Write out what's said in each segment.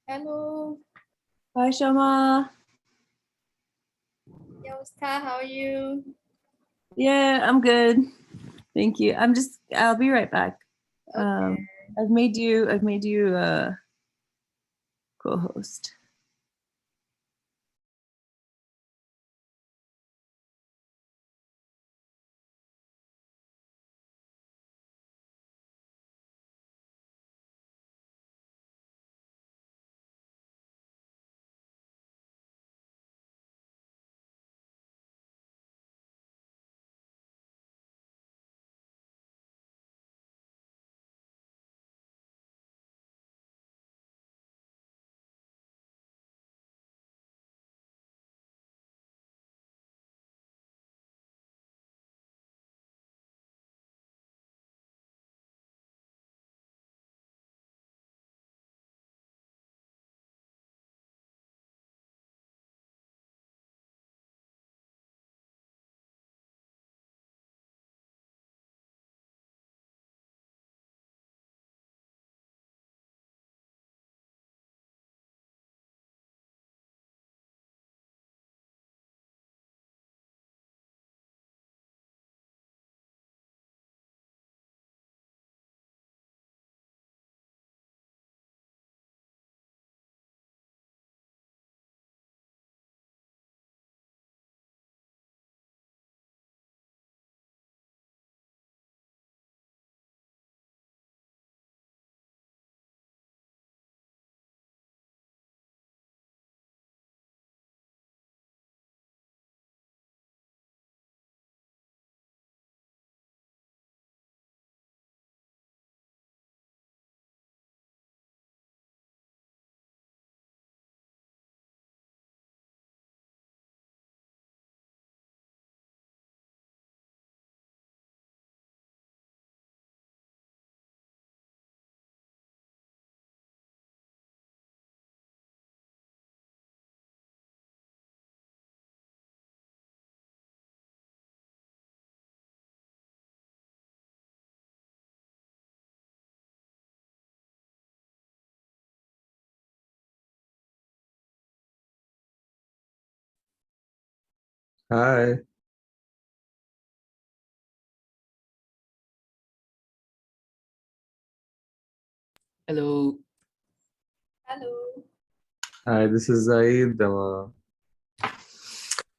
Hello, Hi, Shama. Yosta, how are you? Yeah, I'm good. Thank you. I'll be right back. Okay. I've made you a co-host. Hi. Hello. Hello. Hi, this is Zaid. This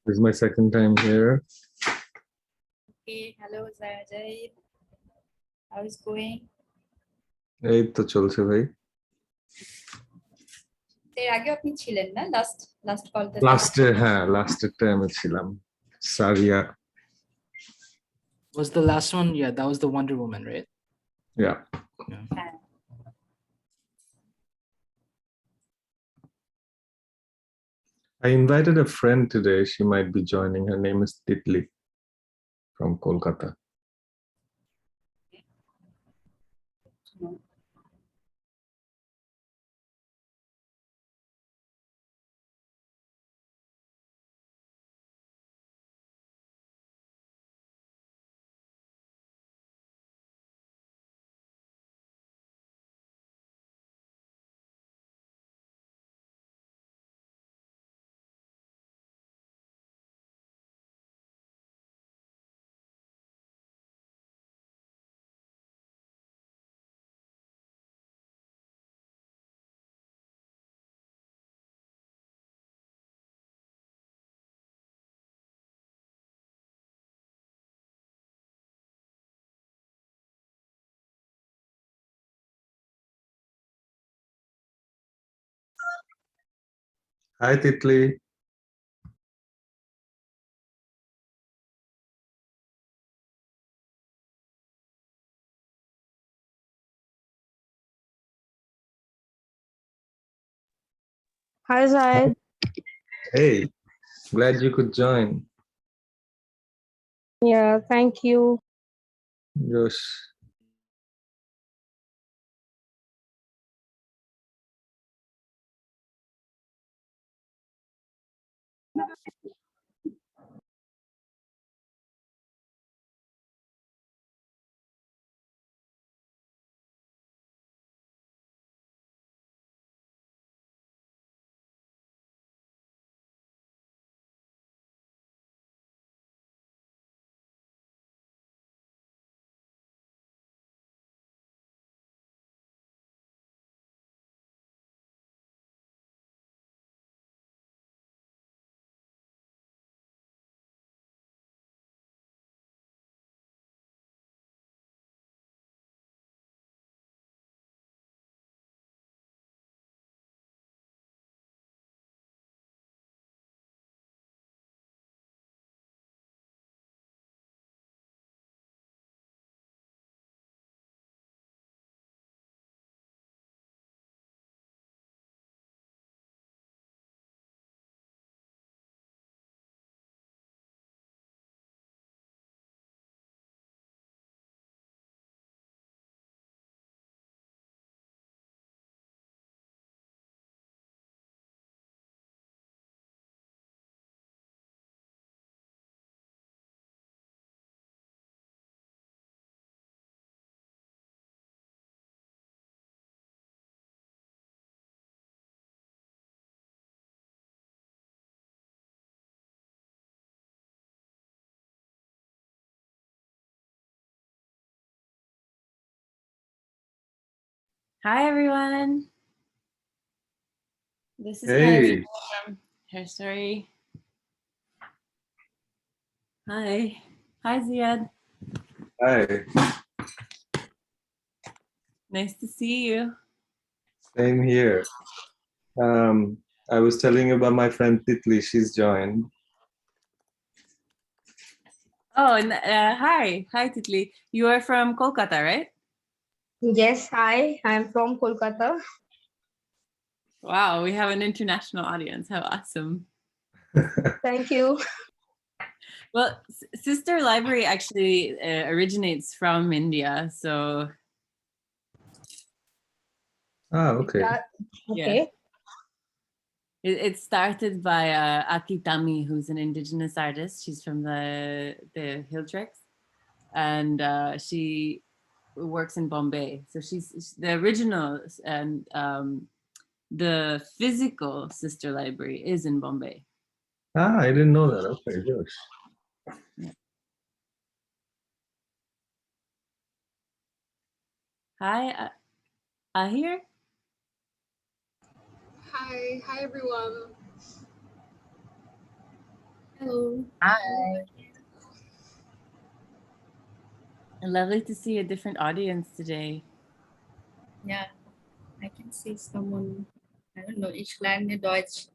is my second time here. Okay, hello, Zaid. How is going? এই তো চলছে ভাই। এর আগে আপনি ছিলেন না last কলতে? লাস্টের টাইমে ছিলাম। সারিয়া। Was the last one? Yeah, that was the Wonder Woman, right? Yeah. হ্যাঁ। I invited a friend today. She might be joining. Her name is Titli from Kolkata. Hi, Titli. Hi, Zaid. Hey, glad you could join. Yeah, thank you. Josh. Hi, everyone. This is Hey, from Hair Story. Hi. Hi, Ziad. hi. Nice to see you. Same here. I was telling you about my friend Titli. She's joined. Oh, and hi. Hi, Titli. You are from Kolkata, right? Yes, hi, I'm from Kolkata. Wow, we have an international audience. How awesome. Thank you. Well, Sister Library actually originates from India. So, Okay. yeah. Okay. It started by Akitami, who's an indigenous artist. She's from the Hill Tracks, and she works in Bombay. So she's the original, and the physical sister library is in Bombay. I didn't know that. Okay, good. Hi, Aahir. Hi everyone. Hello. Lovely to see a different audience today. Yeah, I can see someone. I don't know. Ich lerne Deutsch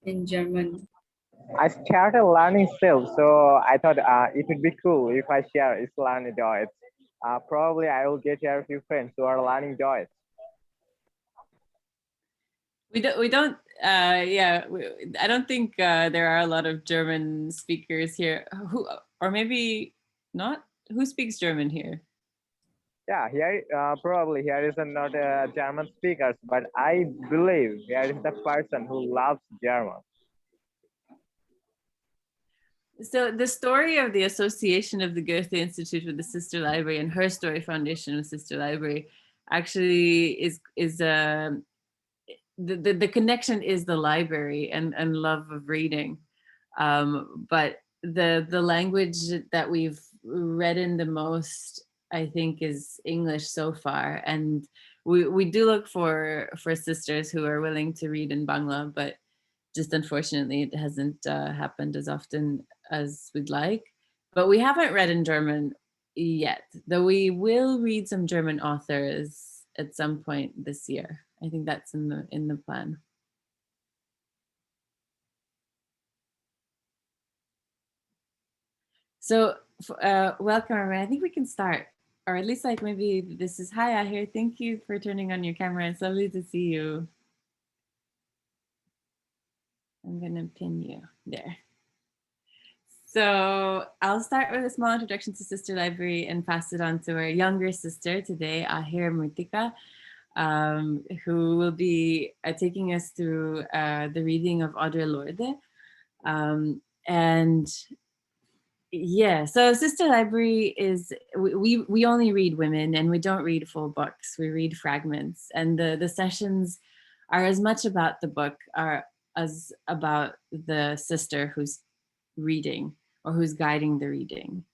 in German. I started learning still, so I thought it would be cool if I share Islamic Deutsch. Probably I will get here a few friends who are learning Deutsch. We don't, yeah, I don't think there are a lot of German speakers here. Who, or maybe not? Who speaks German here? Yeah, here probably here is not German speakers, but I believe here is the person who loves German. So the story of the association of the Goethe Institute with the Sister Library and her story foundation with Sister Library actually is the connection is the library and love of reading, but the language that we've read in the most, I think, is English so far, and we do look for sisters who are willing to read in Bangla, but just unfortunately it hasn't happened as often as we'd like. But we haven't read in German yet, though we will read some German authors at some point this year. I think that's in the plan. So welcome, everyone. I think we can start, or at least like maybe this is hi Aahir. Thank you for turning on your camera. It's lovely to see you. I'm gonna pin you there. So I'll start with a small introduction to Sister Library and pass it on to our younger sister today, Aahir Mrittika, who will be taking us through the reading of Lorde. And yeah, so Sister Library is, we only read women and we don't read full books, we read fragments. And the sessions are as much about the book as about the sister who's reading or who's guiding the reading.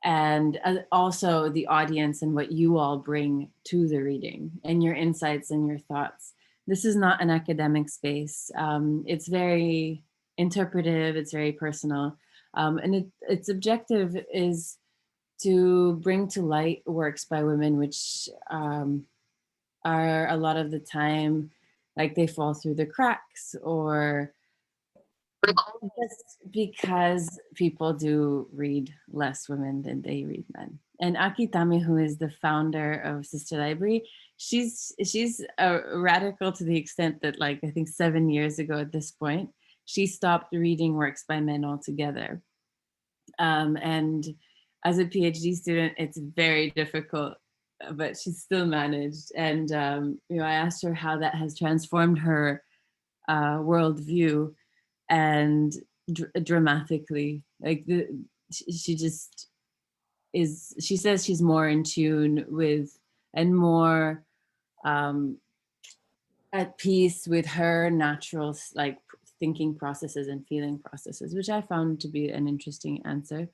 And also the audience and what you all bring to the reading and your insights and your thoughts. This is not an academic space. It's very interpretive, it's very personal. And its objective is to bring to light works by women which are a lot of the time like they fall through the cracks, or just because people do read less women than they read men. And Akitami, who is the founder of Sister Library, she's a radical to the extent that, like, I think 7 years ago at this point, she stopped reading works by men altogether. And as a PhD student, it's very difficult, but she's still managed. And you know, I asked her how that has transformed her worldview, and dramatically, like she just is. She says she's more in tune with and more at peace with her natural like thinking processes and feeling processes, which I found to be an interesting answer.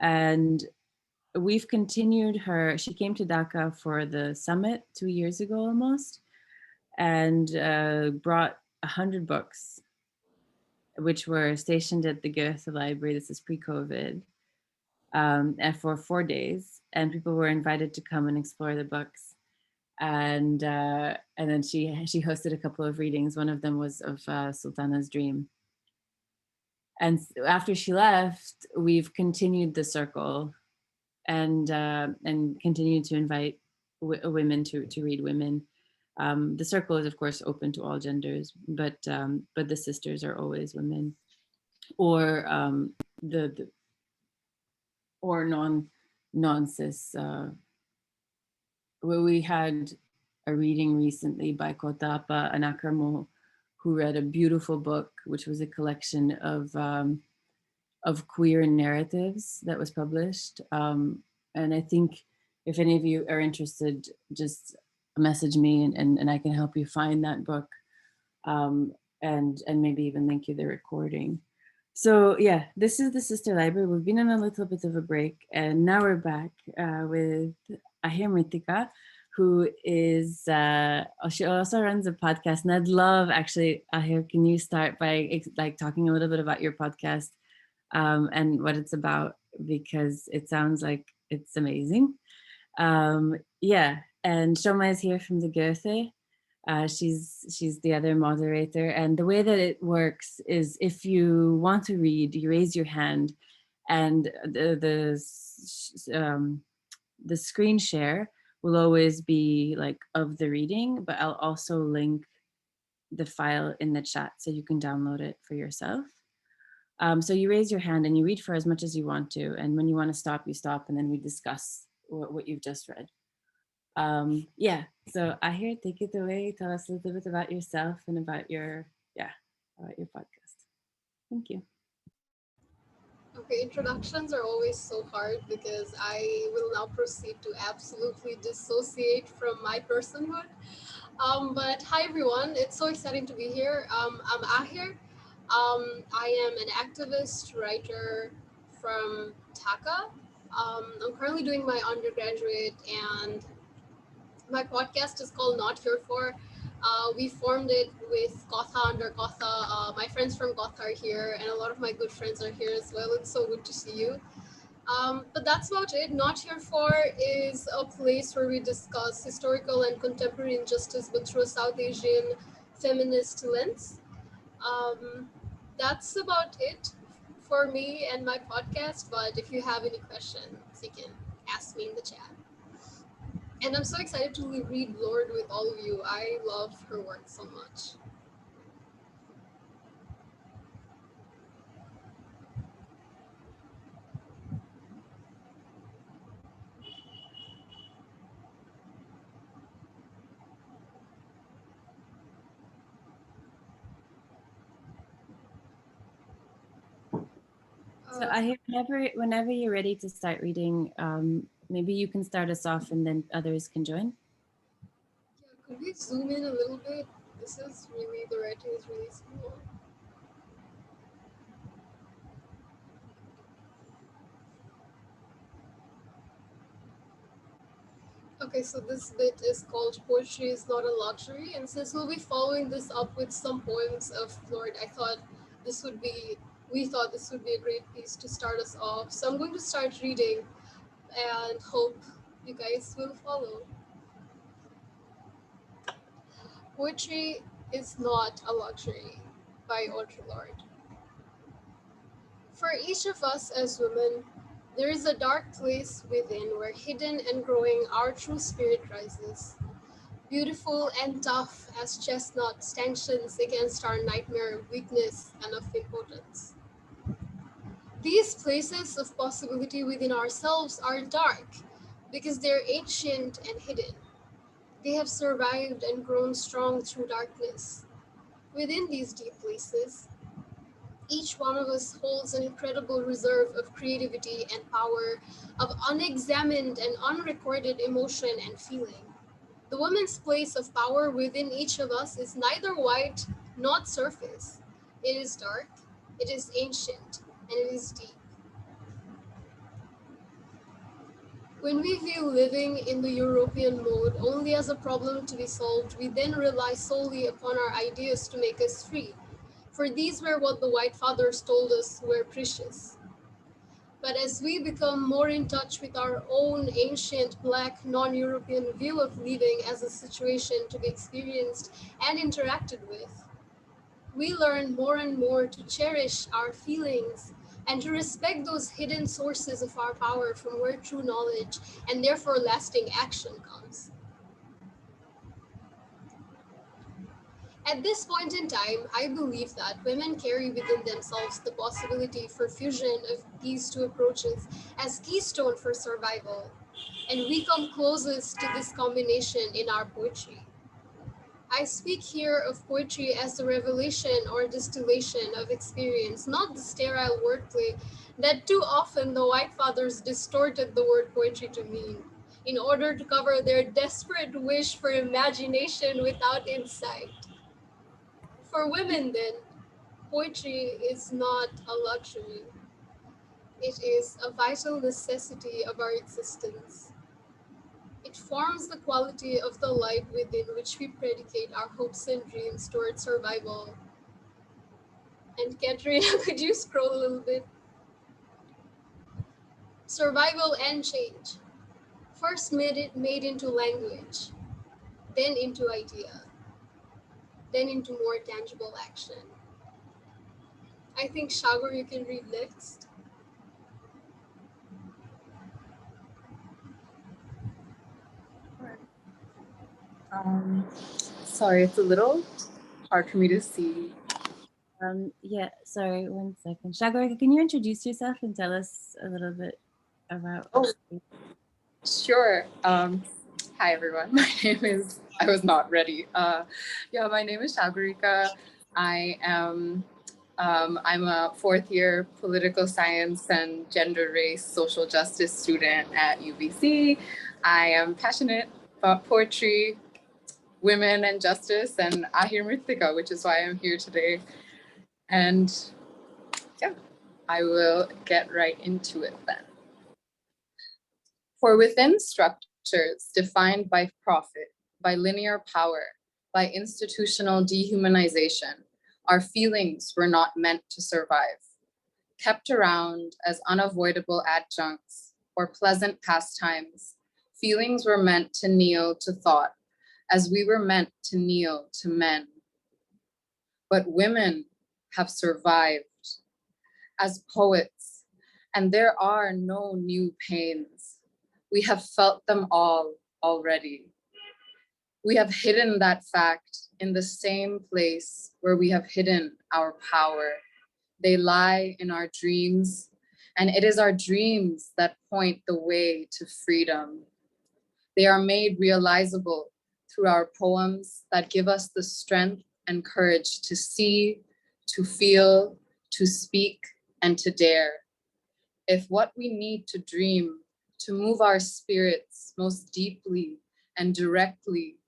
And we've continued her. She came to Dhaka for the summit 2 years ago almost, and brought 100 books, which were stationed at the Goethe Library. This is pre-COVID, and for 4 days, and people were invited to come and explore the books. And then she hosted a couple of readings. One of them was of Sultana's Dream. And after she left, we've continued the circle, and continued to invite women to read women. The circle is of course open to all genders, but the sisters are always women, or the or non-cis. We had a reading recently by Kotapa Anakramo, who read a beautiful book, which was a collection of queer narratives that was published. And I think if any of you are interested, just message me and I can help you find that book, and maybe even link you the recording. So yeah, this is the Sister Library. We've been on a little bit of a break, and now we're back with Aahir Mrittika, who is, she also runs a podcast. And I'd love, actually, Aahir, can you start by like talking a little bit about your podcast and what it's about? Because it sounds like it's amazing. Yeah, and Shoma is here from the Goethe. She's the other moderator, and the way that it works is if you want to read, you raise your hand, and the screen share will always be like of the reading, but I'll also link the file in the chat so you can download it for yourself. So you raise your hand and you read for as much as you want to, and when you want to stop, you stop, and then we discuss what you've just read. Yeah, so Aahir, take it away. Tell us a little bit about yourself and about your podcast. Thank you. Okay, introductions are always so hard because I will now proceed to absolutely dissociate from my personhood. But hi everyone, it's so exciting to be here. I'm Aahir. I am an activist writer from Dhaka. I'm currently doing my undergraduate, and my podcast is called Not Here For. We formed it with Gotha under Gotha. My friends from Gotha are here, and a lot of my good friends are here as well. It's so good to see you. But that's about it. Not Here For is a place where we discuss historical and contemporary injustice, but through a South Asian feminist lens. That's about it for me and my podcast. But if you have any questions, you can ask me in the chat. And I'm so excited to read Lorde with all of you. I love her work so much. So Aahir, whenever you're ready to start reading, maybe you can start us off and then others can join. Yeah, could we zoom in a little bit? This is really, the writing is really small. Okay, so this bit is called Poetry is Not a Luxury. And since we'll be following this up with some poems of Lorde, we thought this would be a great piece to start us off. So I'm going to start reading and hope you guys will follow. Poetry is Not a Luxury by Audre Lorde. For each of us as women, there is a dark place within where hidden and growing our true spirit rises. Beautiful and tough as chestnut stanchions against our nightmare of weakness and of impotence. These places of possibility within ourselves are dark because they're ancient and hidden. They have survived and grown strong through darkness. Within these deep places, each one of us holds an incredible reserve of creativity and power, of unexamined and unrecorded emotion and feeling. The woman's place of power within each of us is neither white nor surface. It is dark, it is ancient, and it is deep. When we view living in the European mode only as a problem to be solved, we then rely solely upon our ideas to make us free. For these were what the White Fathers told us were precious. But as we become more in touch with our own ancient Black non-European view of living as a situation to be experienced and interacted with, we learn more and more to cherish our feelings and to respect those hidden sources of our power from where true knowledge and therefore lasting action comes. At this point in time, I believe that women carry within themselves the possibility for fusion of these two approaches as keystone for survival, and we come closest to this combination in our poetry. I speak here of poetry as the revelation or distillation of experience, not the sterile wordplay that too often the White Fathers distorted the word poetry to mean, in order to cover their desperate wish for imagination without insight. For women, then, poetry is not a luxury. It is a vital necessity of our existence. It forms the quality of the light within which we predicate our hopes and dreams toward survival. And Katrina, could you scroll a little bit? Survival and change. First made into language, then into idea, then into more tangible action. I think Shagur, you can read next. Sorry, it's a little hard for me to see. Yeah, sorry, 1 second. Shagor, can you introduce yourself and tell us a little bit about? Oh, sure. Hi, everyone. My name is, I was not ready. Yeah, my name is Shagurika. I'm a fourth year political science and gender race social justice student at UBC. I am passionate about poetry, women and justice, and Aahir Mrittika, which is why I'm here today. And yeah, I will get right into it then. For within structures defined by profit, by linear power, by institutional dehumanization, our feelings were not meant to survive. Kept around as unavoidable adjuncts or pleasant pastimes, feelings were meant to kneel to thought, as we were meant to kneel to men. But women have survived as poets, and there are no new pains. We have felt them all already. We have hidden that fact in the same place where we have hidden our power. They lie in our dreams, and it is our dreams that point the way to freedom. They are made realizable through our poems that give us the strength and courage to see, to feel, to speak, and to dare. If what we need to dream, to move our spirits most deeply and directly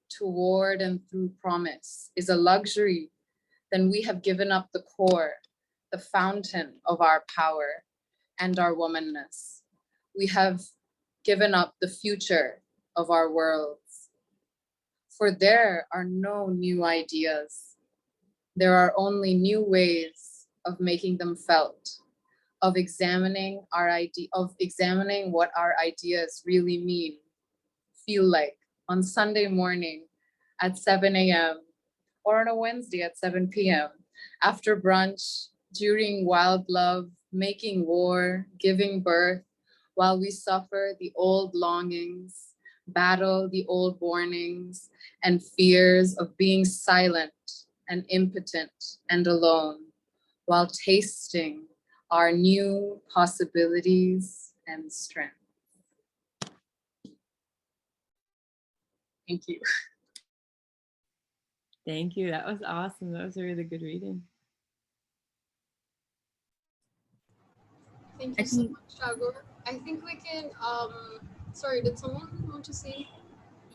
toward and through promise is a luxury, then we have given up the core, the fountain of our power and our womanness. We have given up the future of our worlds. For there are no new ideas. There are only new ways of making them felt, of examining what our ideas really mean, feel like on Sunday morning at 7 a.m. or on a Wednesday at 7 p.m. after brunch, during wild love, making war, giving birth, while we suffer the old longings, battle the old warnings and fears of being silent and impotent and alone, while tasting our new possibilities and strength. Thank you. Thank you. That was awesome. That was a really good reading. Thank you so much, Shagor. I think we can, sorry, did someone want to say?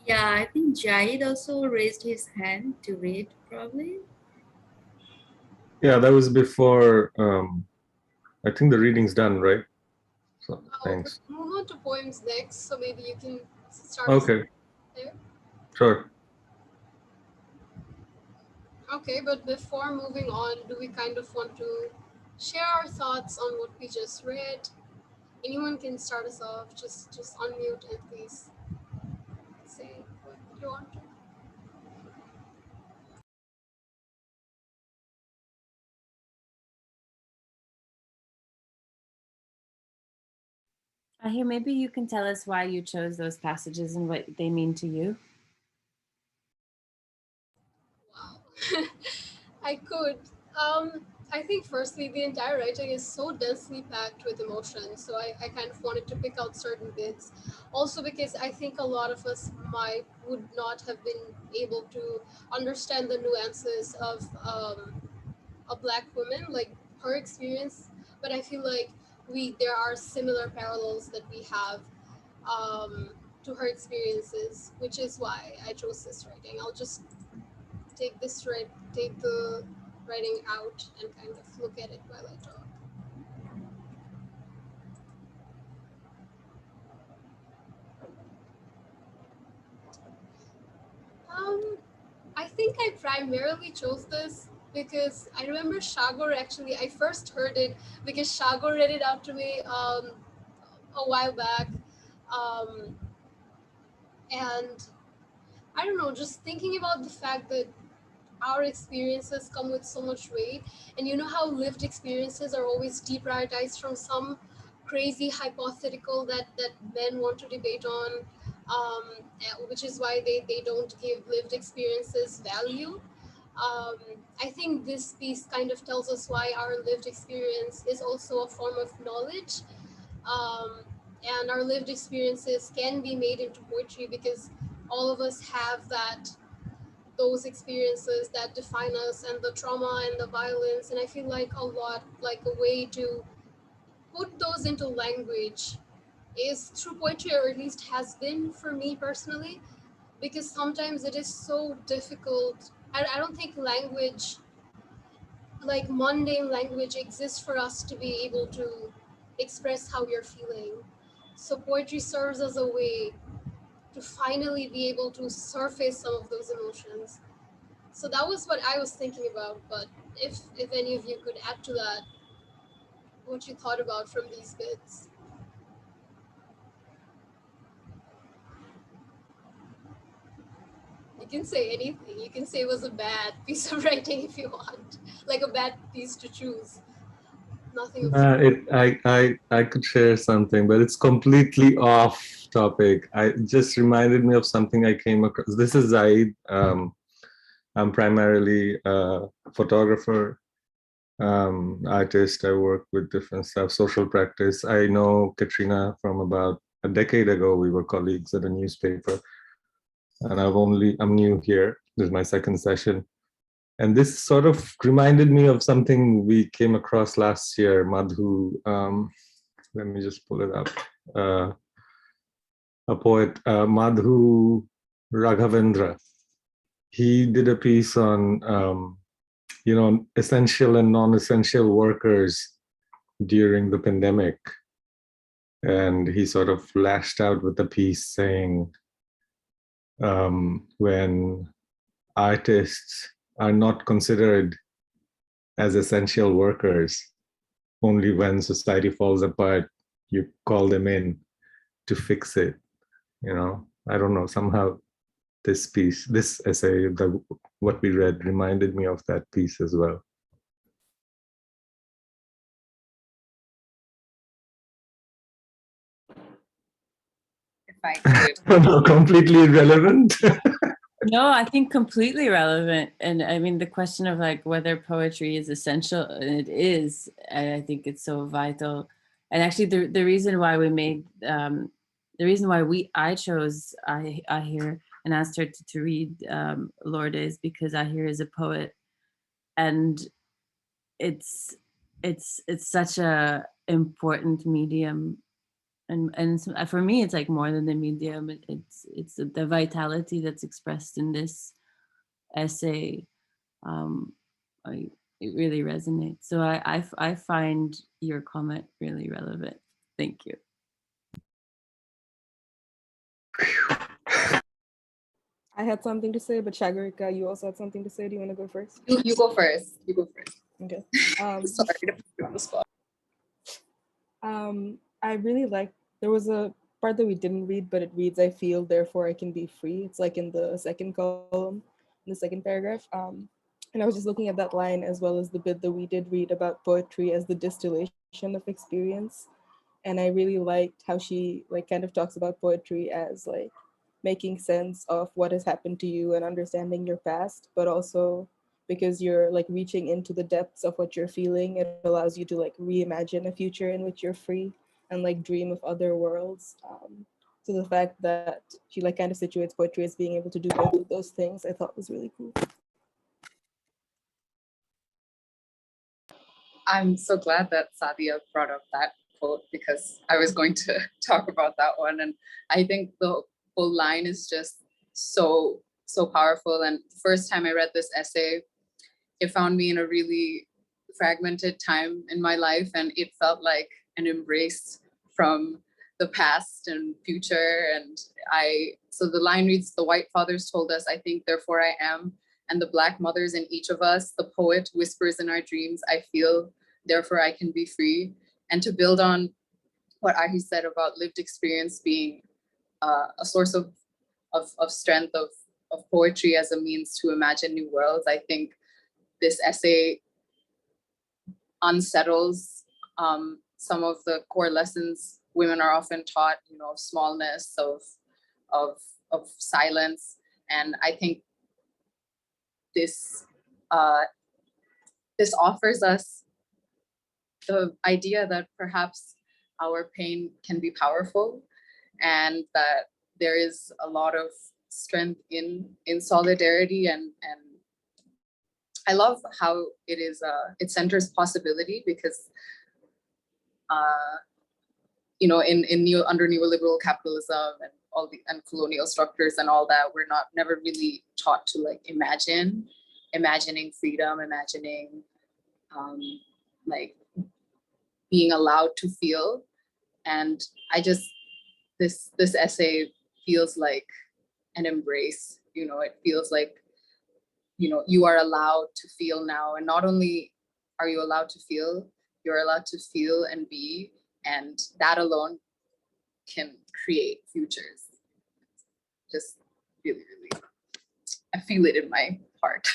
Yeah, I think Jahid also raised his hand to read, probably. Yeah, that was before, I think the reading's done, right? So, We'll thanks. move on to poems next, so maybe you can start us Okay, there. sure. Okay, but before moving on, do we kind of want to share our thoughts on what we just read? Anyone can start us off. Just unmute and please say what you want to. Aahir, maybe you can tell us why you chose those passages and what they mean to you. Wow. I could. I think firstly, the entire writing is so densely packed with emotion, so I kind of wanted to pick out certain bits. Also, because I think a lot of us would not have been able to understand the nuances of a Black woman, like her experience. But I feel like there are similar parallels that we have um, to her experiences, which is why I chose this writing. I'll just take the writing out and kind of look at it while I talk. I think I primarily chose this because I remember Shagor actually, I first heard it because Shagor read it out to me a while back. Um, and I don't know, just thinking about the fact that our experiences come with so much weight, and you know how lived experiences are always deprioritized from some crazy hypothetical that men want to debate on, which is why they don't give lived experiences value. um, I think this piece kind of tells us why our lived experience is also a form of knowledge, um, and our lived experiences can be made into poetry because all of us have those experiences that define us, and the trauma and the violence. And I feel like a lot, like a way to put those into language is through poetry, or at least has been for me personally, because sometimes it is so difficult. I don't think language, like mundane language, exists for us to be able to express how you're feeling. So poetry serves as a way to finally be able to surface some of those emotions. So that was what I was thinking about. But if any of you could add to that, what you thought about from these bits. You can say anything. You can say it was a bad piece of writing if you want, like a bad piece to choose. Nothing of I could share something, but it's completely off topic. It just reminded me of something I came across. This is Zaid. I'm primarily a photographer, artist. I work with different stuff, social practice. I know Katrina from about a decade ago. We were colleagues at a newspaper, and I'm new here. This is my second session. And this sort of reminded me of something we came across last year, Madhu. Let me just pull it up. A poet, Madhu Raghavendra. He did a piece on, essential and non-essential workers during the pandemic. And he sort of lashed out with a piece saying, when artists are not considered as essential workers, only when society falls apart, you call them in to fix it. I don't know, somehow this piece, this essay, what we read reminded me of that piece as well. If I could. Completely irrelevant. No, I think completely relevant. And I mean, the question of like whether poetry is essential, and it is, and I think it's so vital. And actually the reason why the reason why I chose Aahir and asked her to read Lorde is because Aahir is a poet, and it's such a important medium. And for me, it's like more than the medium. It's the vitality that's expressed in this essay. um it really resonates. So I find your comment really relevant. Thank you. I had something to say, but Shagarika, you also had something to say. Do you want to go first? You go first. You go first. Okay. Sorry to put you on the spot. I really like, there was a part that we didn't read, but it reads, I feel, therefore I can be free. It's like in the second column, in the second paragraph. And I was just looking at that line as well as the bit that we did read about poetry as the distillation of experience. And I really liked how she like kind of talks about poetry as like making sense of what has happened to you and understanding your past, but also because you're like reaching into the depths of what you're feeling, it allows you to like reimagine a future in which you're free and like dream of other worlds. So the fact that she like kind of situates poetry as being able to do both of those things, I thought was really cool. I'm so glad that Sadia brought up that quote because I was going to talk about that one. And I think the whole line is just so powerful. And the first time I read this essay, it found me in a really fragmented time in my life. And it felt like an embrace from the past and future. And so the line reads, the white fathers told us, I think, therefore I am. And the black mothers in each of us, the poet whispers in our dreams, I feel, therefore I can be free. And to build on what Aahir said about lived experience being a source of strength, of poetry as a means to imagine new worlds, I think this essay unsettles some of the core lessons women are often taught, of smallness, of silence. And I think this offers us the idea that perhaps our pain can be powerful and that there is a lot of strength in solidarity. And I love how it centers possibility because under neoliberal capitalism and and colonial structures and all that, we're never really taught to like imagining freedom, imagining like being allowed to feel. And this essay feels like an embrace. It feels like you are allowed to feel now, and not only are you allowed to feel, you're allowed to feel and be, and that alone can create futures. Just really, really, I feel it in my heart.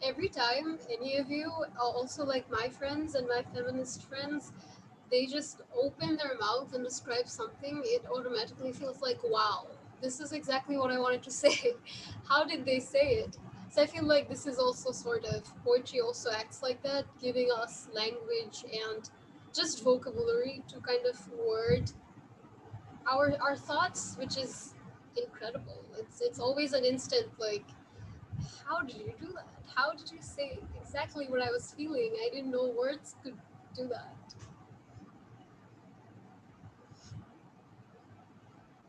Every time any of you, also like my friends and my feminist friends, they just open their mouth and describe something, it automatically feels like, wow, this is exactly what I wanted to say. How did they say it? So I feel like this is also sort of, poetry also acts like that, giving us language and just vocabulary to kind of word our thoughts, which is incredible. It's always an instant like, how did you do that? How did you say exactly what I was feeling? I didn't know words could do that.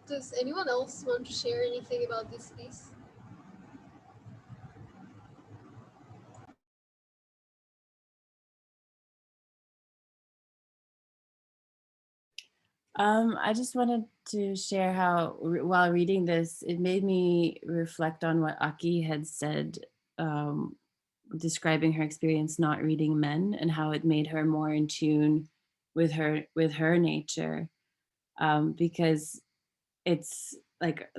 Does anyone else want to share anything about this piece? I just wanted to share how, while reading this, it made me reflect on what Aki had said, describing her experience not reading men, and how it made her more in tune with her nature, because it's like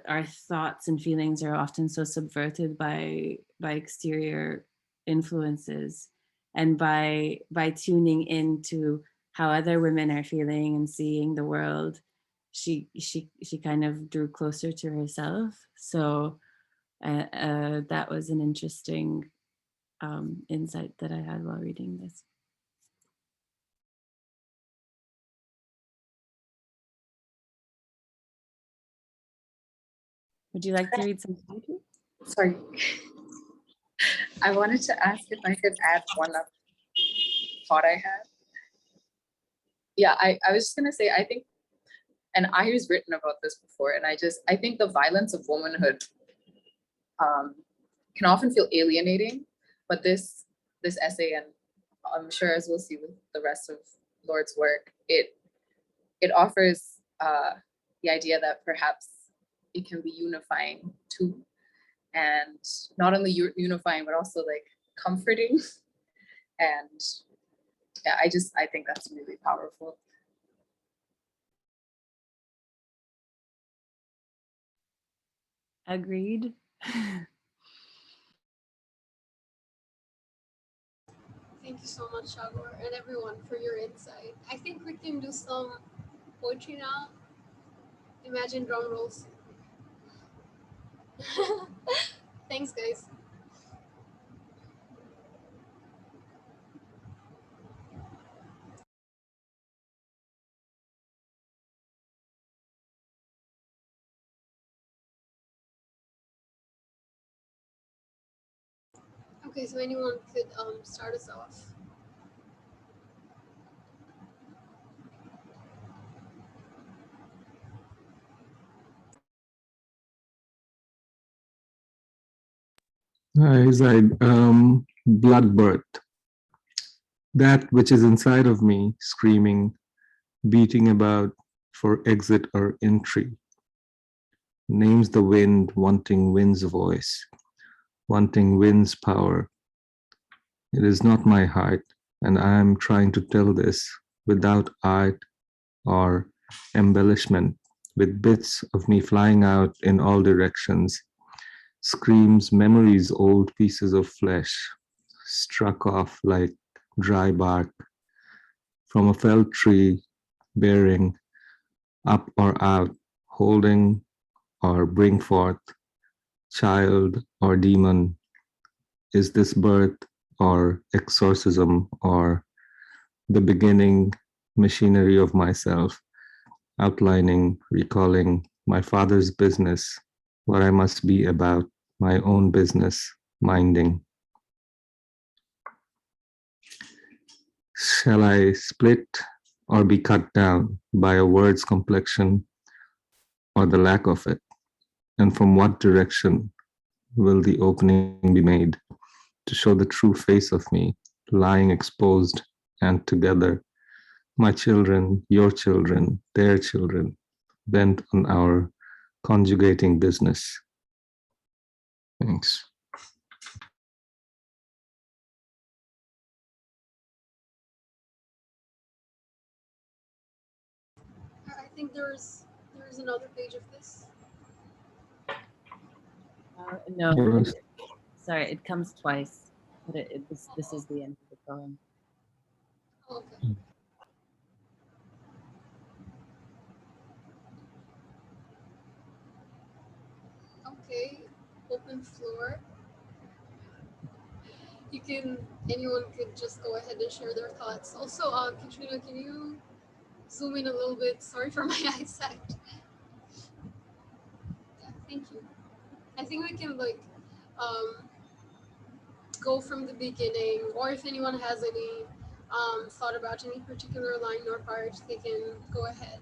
our thoughts and feelings are often so subverted by exterior influences, and by tuning into how other women are feeling and seeing the world, she kind of drew closer to herself. So that was an interesting insight that I had while reading this. Would you like to read some poetry? Sorry. I wanted to ask if I could add one up thought I had. yeah, I was just gonna say, I think, and Aahir's written about this before, and I think the violence of womanhood can often feel alienating, but this essay, and I'm sure as we'll see with the rest of Lorde's work, it offers the idea that perhaps it can be unifying too, and not only unifying but also like comforting. And yeah, I think that's really powerful. Agreed. Thank you so much, Shagor, and everyone for your insight. I think we can do some poetry now. Imagine drum rolls. Thanks, guys. Okay, so anyone could start us off. Hi, Zaid. Blood birth. That which is inside of me, screaming, beating about for exit or entry, names the wind, wanting wind's voice, wanting wind's power. It is not my heart, and I am trying to tell this without art or embellishment, with bits of me flying out in all directions, screams, memories, old pieces of flesh, struck off like dry bark from a felled tree, bearing up or out, holding or bring forth, child or demon. Is this birth or exorcism or the beginning machinery of myself, outlining, recalling my father's business, what I must be about, my own business, minding. Shall I split or be cut down by a word's complexion or the lack of it? And from what direction will the opening be made to show the true face of me, lying exposed and together, my children, your children, their children, bent on our conjugating business? Thanks. I think there's another page of this. No, Yes. sorry, it comes twice, but this is the end of the poem. Oh, okay. Okay, open floor. Anyone could just go ahead and share their thoughts. Also, Katrina, can you zoom in a little bit? Sorry for my eyesight. Yeah, thank you. I think we can go from the beginning, or if anyone has any thought about any particular line or part, they can go ahead.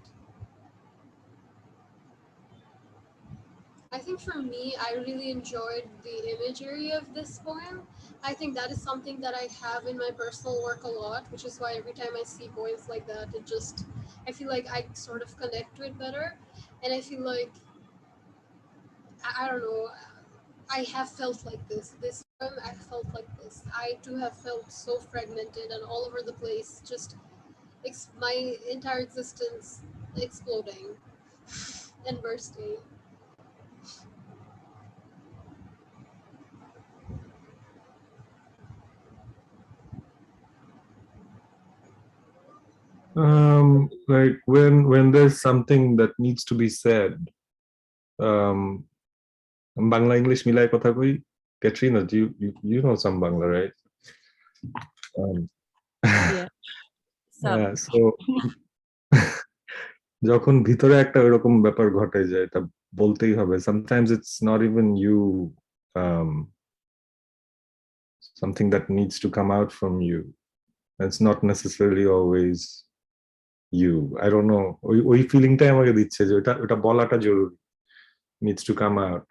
I think for me, I really enjoyed the imagery of this poem. I think that is something that I have in my personal work a lot, which is why every time I see poems like that, I feel like I sort of connect to it better. And I feel like, I don't know, I have felt like this. This poem, I felt like this. I too have felt so fragmented and all over the place, just my entire existence exploding and bursting. Like when there's something that needs to be said, Bangla English milai kotha koi. Katrina, you know some Bangla, right? Yeah. Yeah, so যখন ভিতরে একটা এরকম ব্যাপার ঘটে যায় এটা বলতেই হবে. Sometimes it's not even you, something that needs to come out from you. It's not necessarily always you. I don't know. ওই ফিলিংটাই আমাকে দিচ্ছে যে ওটা বলাটা জরুরি, needs to come out,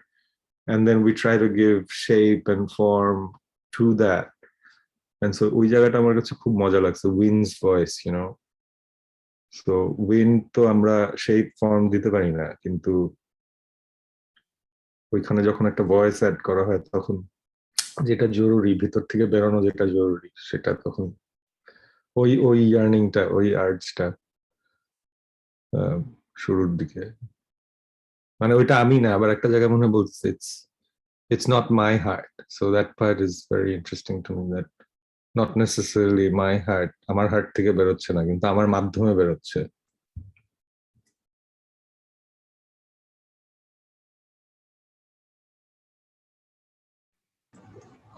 and then we try to give shape and form to that. And so ওই জায়গাটা আমার কাছে খুব মজা লাগছে, winds voice, you know. So wind তো আমরা শেপ ফর্ম দিতে পারি না, কিন্তু ওইখানে যখন একটা ভয়েস অ্যাড করা হয় তখন যেটা জরুরি, ভিতর থেকে বেরোনো যেটা জরুরি, সেটা তখন ওই ইয়ার্নিংটা, ওই আর্জটা শুরুর দিকে, মানে ওইটা আমি না, আবার একটা জায়গায় মনে বলছে it's not my heart. So that part is very interesting to me, that not necessarily my heart, আমার হার্ট থেকে বেরোচ্ছে না, কিন্তু আমার মাধ্যমে বেরোচ্ছে।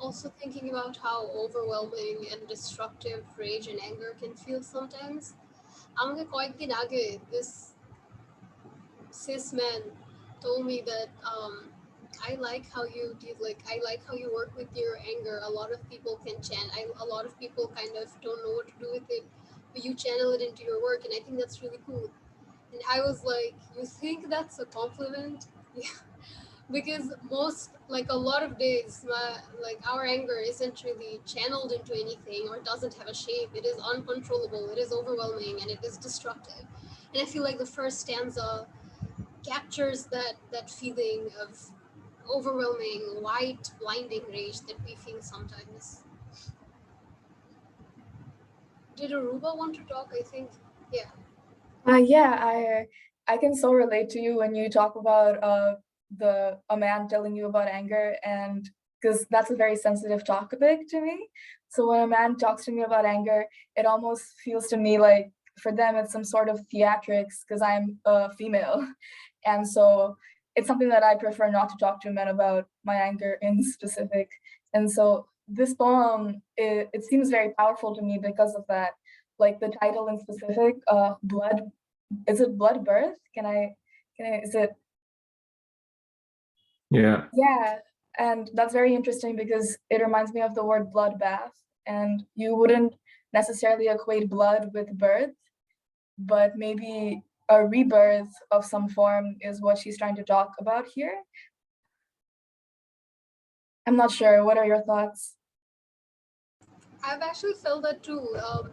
Also thinking about how overwhelming and destructive rage and anger can feel sometimes. আমাকে কয়েকদিন আগে this cis man told me that I like how you did, like I like how you work with your anger. A lot of people can a lot of people kind of don't know what to do with it, but you channel it into your work, and I think that's really cool. And I was like, you think that's a compliment? Yeah. Because like a lot of days, like our anger isn't really channeled into anything or doesn't have a shape. It is uncontrollable, it is overwhelming, and it is destructive. And I feel like the first stanza captures that feeling of overwhelming, white, blinding rage that we feel sometimes. Did Aruba want to talk? I think, yeah. Yeah, I can so relate to you when you talk about a man telling you about anger, and because that's a very sensitive topic to me. So when a man talks to me about anger, it almost feels to me like for them it's some sort of theatrics because I'm a female. And so it's something that I prefer not to talk to men about my anger in specific. And so this poem, it seems very powerful to me because of that. Like the title in specific, blood, is it blood birth? Is it? Yeah. Yeah, and that's very interesting because it reminds me of the word bloodbath, and you wouldn't necessarily equate blood with birth, but maybe a rebirth of some form is what she's trying to talk about here. I'm not sure. What are your thoughts? I've actually felt that too.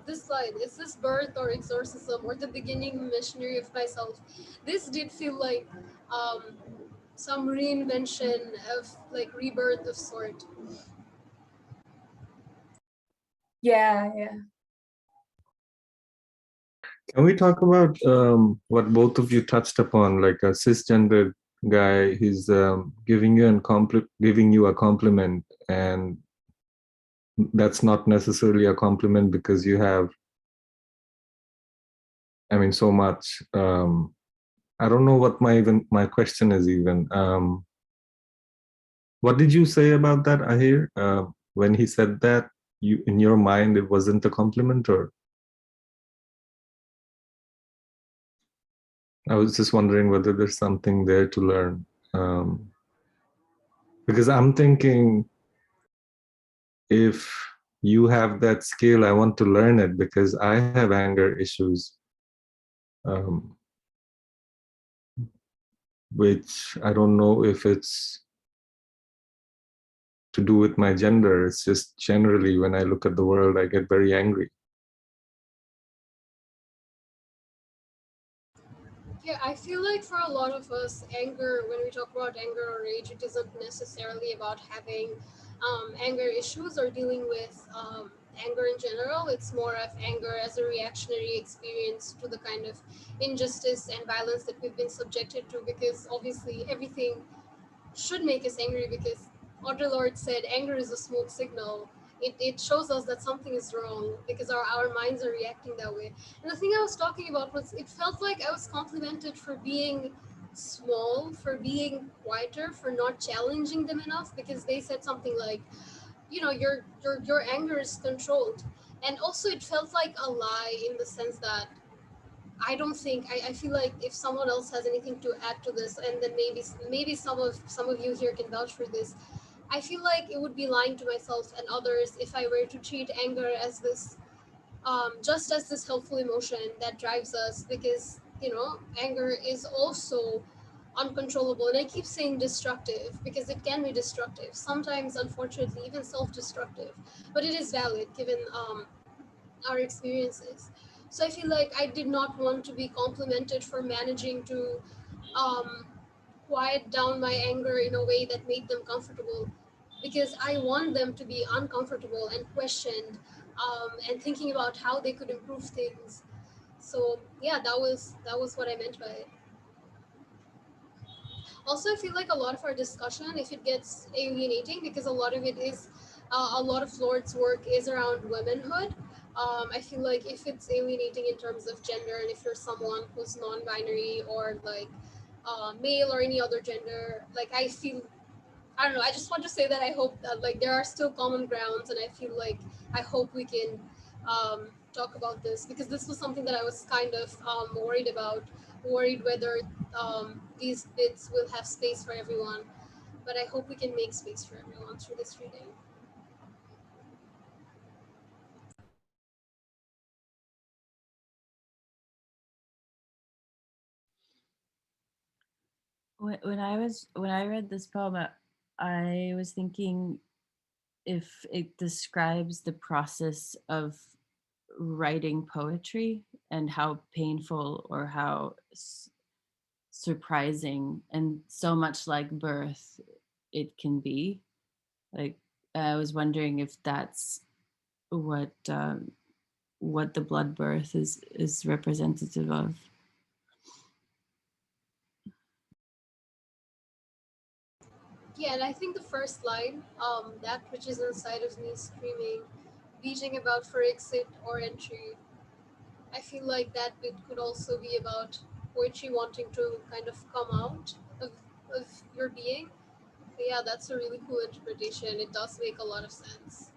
This line, is this birth or exorcism or the beginning missionary of myself? This did feel like some reinvention of like rebirth of sort. Yeah. Can we talk about what both of you touched upon, like a cisgendered guy, he's giving you a compliment, and that's not necessarily a compliment because you have, I mean, so much. I don't know what my question is even. What did you say about that, Aahir? When he said that, you in your mind it wasn't a compliment, or? I was just wondering whether there's something there to learn. Because I'm thinking, if you have that skill, I want to learn it because I have anger issues, which I don't know if it's to do with my gender. It's just generally when I look at the world, I get very angry. Yeah, I feel like for a lot of us, anger, when we talk about anger or rage, it isn't necessarily about having anger issues or dealing with anger in general. It's more of anger as a reactionary experience to the kind of injustice and violence that we've been subjected to, because obviously everything should make us angry, because Lorde said anger is a smoke signal. It shows us that something is wrong because our minds are reacting that way. And the thing I was talking about was, it felt like I was complimented for being small, for being quieter, for not challenging them enough, because they said something like, you know, your anger is controlled. And also it felt like a lie in the sense that I don't think, I feel like if someone else has anything to add to this, and then maybe some of you here can vouch for this, I feel like it would be lying to myself and others if I were to treat anger as this just as this helpful emotion that drives us, because anger is also uncontrollable, and I keep saying destructive because it can be destructive sometimes, unfortunately even self-destructive, but it is valid given our experiences. So I feel like I did not want to be complimented for managing to um, quiet down my anger in a way that made them comfortable, because I want them to be uncomfortable and questioned, and thinking about how they could improve things. So yeah, that was what I meant by it. Also, I feel like a lot of our discussion, if it gets alienating, because a lot of it is, a lot of Lord's work is around womanhood. I feel like if it's alienating in terms of gender, and if you're someone who's non-binary or like male or any other gender, like I don't know. I just want to say that I hope that like there are still common grounds, and I feel like I hope we can talk about this, because this was something that I was kind of worried about, worried whether these bits will have space for everyone. But I hope we can make space for everyone through this reading. When I read this poem, I was thinking if it describes the process of writing poetry and how painful or how surprising and so much like birth it can be. Like I was wondering if that's what the blood birth is representative of. Yeah, and I think the first line, that which is inside of me screaming, beating about for exit or entry, I feel like that bit could also be about poetry wanting to kind of come out of your being. So yeah, that's a really cool interpretation. It does make a lot of sense.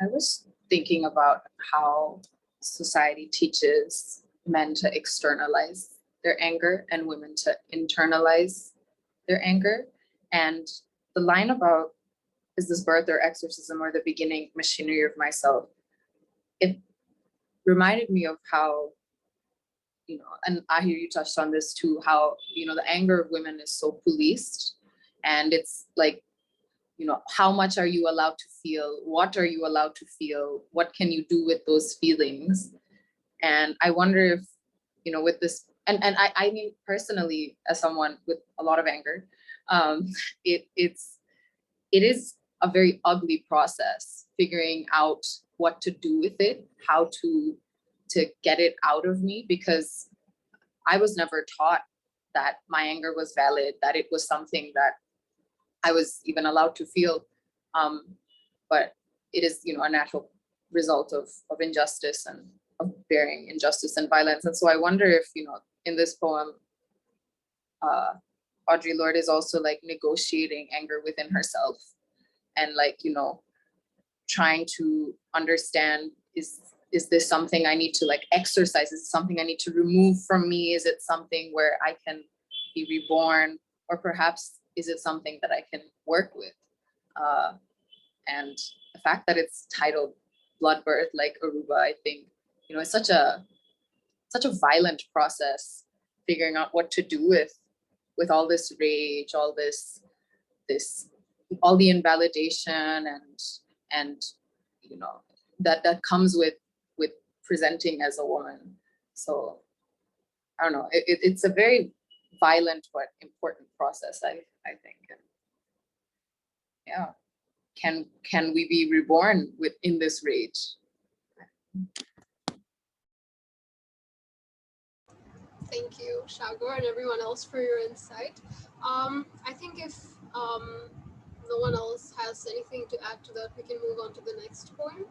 I was thinking about how society teaches men to externalize their anger and women to internalize their anger. And the line about is this birth or exorcism or the beginning machinery of myself, it reminded me of how, and Aahir, you touched on this too, how, the anger of women is so policed. And it's like, how much are you allowed to feel? What are you allowed to feel? What can you do with those feelings? And I wonder if, with this, and I mean, personally, as someone with a lot of anger, um, it is a very ugly process figuring out what to do with it, how to get it out of me, because I was never taught that my anger was valid, that it was something that I was even allowed to feel. But it is, a natural result of injustice and of bearing injustice and violence. And so I wonder if, in this poem, Audre Lorde is also like negotiating anger within herself, and like, trying to understand, is this something I need to like exercise? Is it something I need to remove from me? Is it something where I can be reborn? Or perhaps is it something that I can work with? And the fact that it's titled Blood Birth, like Aruba, I think, it's such a violent process, figuring out what to do with all this rage, all this all the invalidation and that comes with presenting as a woman. So I don't know, it's a very violent but important process, I think. And yeah, can we be reborn in this rage? Thank you, Shagor, and everyone else for your insight. I think if no one else has anything to add to that, we can move on to the next poem.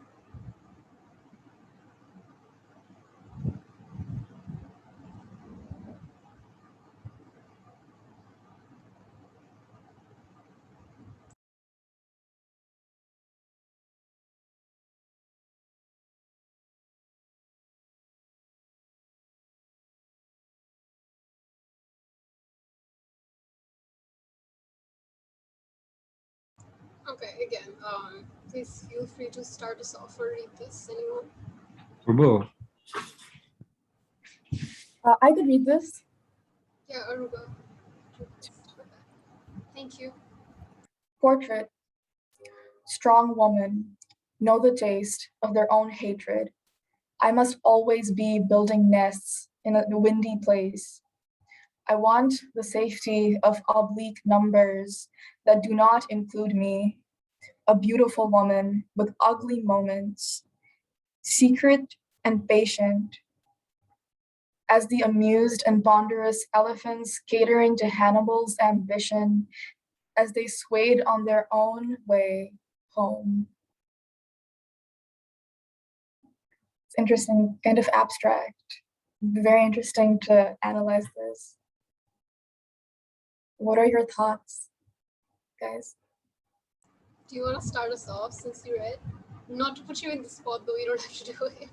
Okay, again, please feel free to start us off or read this. Anyone? Rubo. I could read this. Yeah, Aruba. Thank you. Portrait. Strong woman, know the taste of their own hatred. I must always be building nests in a windy place. I want the safety of oblique numbers that do not include me. A beautiful woman with ugly moments, secret and patient, as the amused and ponderous elephants catering to Hannibal's ambition as they swayed on their own way home. It's interesting, kind of abstract. Very interesting to analyze this. What are your thoughts, guys? Do you want to start us off since you read? Not to put you in the spot, though, you don't have to do it.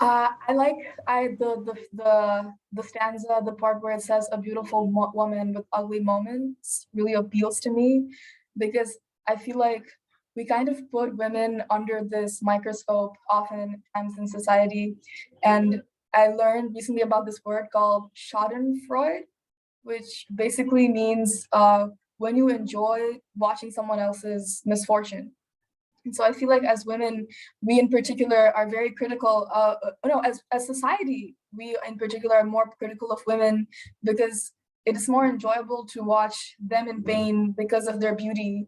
I like the stanza, the part where it says a beautiful woman with ugly moments really appeals to me, because I feel like we kind of put women under this microscope oftentimes in society. And I learned recently about this word called Schadenfreude, which basically means when you enjoy watching someone else's misfortune. And so I feel like as women, we in particular are very critical, as society, we in particular are more critical of women because it is more enjoyable to watch them in pain because of their beauty.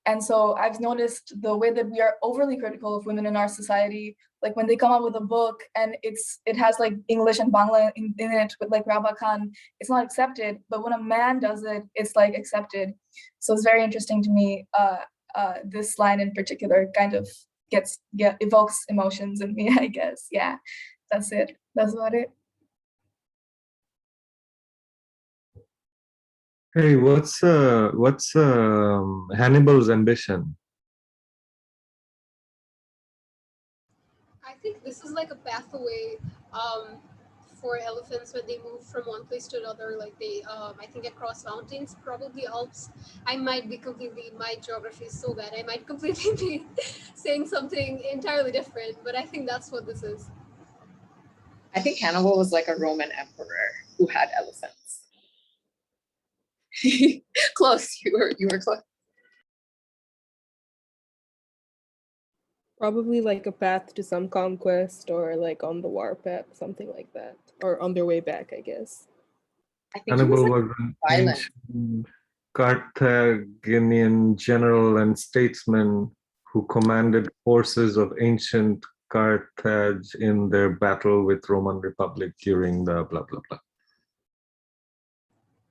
And so I've noticed the way that we are overly critical of women in our society, like when they come out with a book and it has like English and Bangla in it with like Rabba Khan, it's not accepted. But when a man does it, it's like accepted. So it's very interesting to me. This line in particular kind of evokes emotions in me, I guess. Yeah, that's it. That's about it. Hey, what's Hannibal's ambition? I think this is like a pathway for elephants when they move from one place to another. Like they, I think, across mountains, probably Alps. My geography is so bad. I might completely be saying something entirely different, but I think that's what this is. I think Hannibal was like a Roman emperor who had elephants. Close, you were close. Probably like a path to some conquest or like on the warpath, something like that. Or on their way back, I guess. I think Hannibal he was an ancient Carthaginian general and statesman who commanded forces of ancient Carthage in their battle with Roman Republic during the blah blah blah.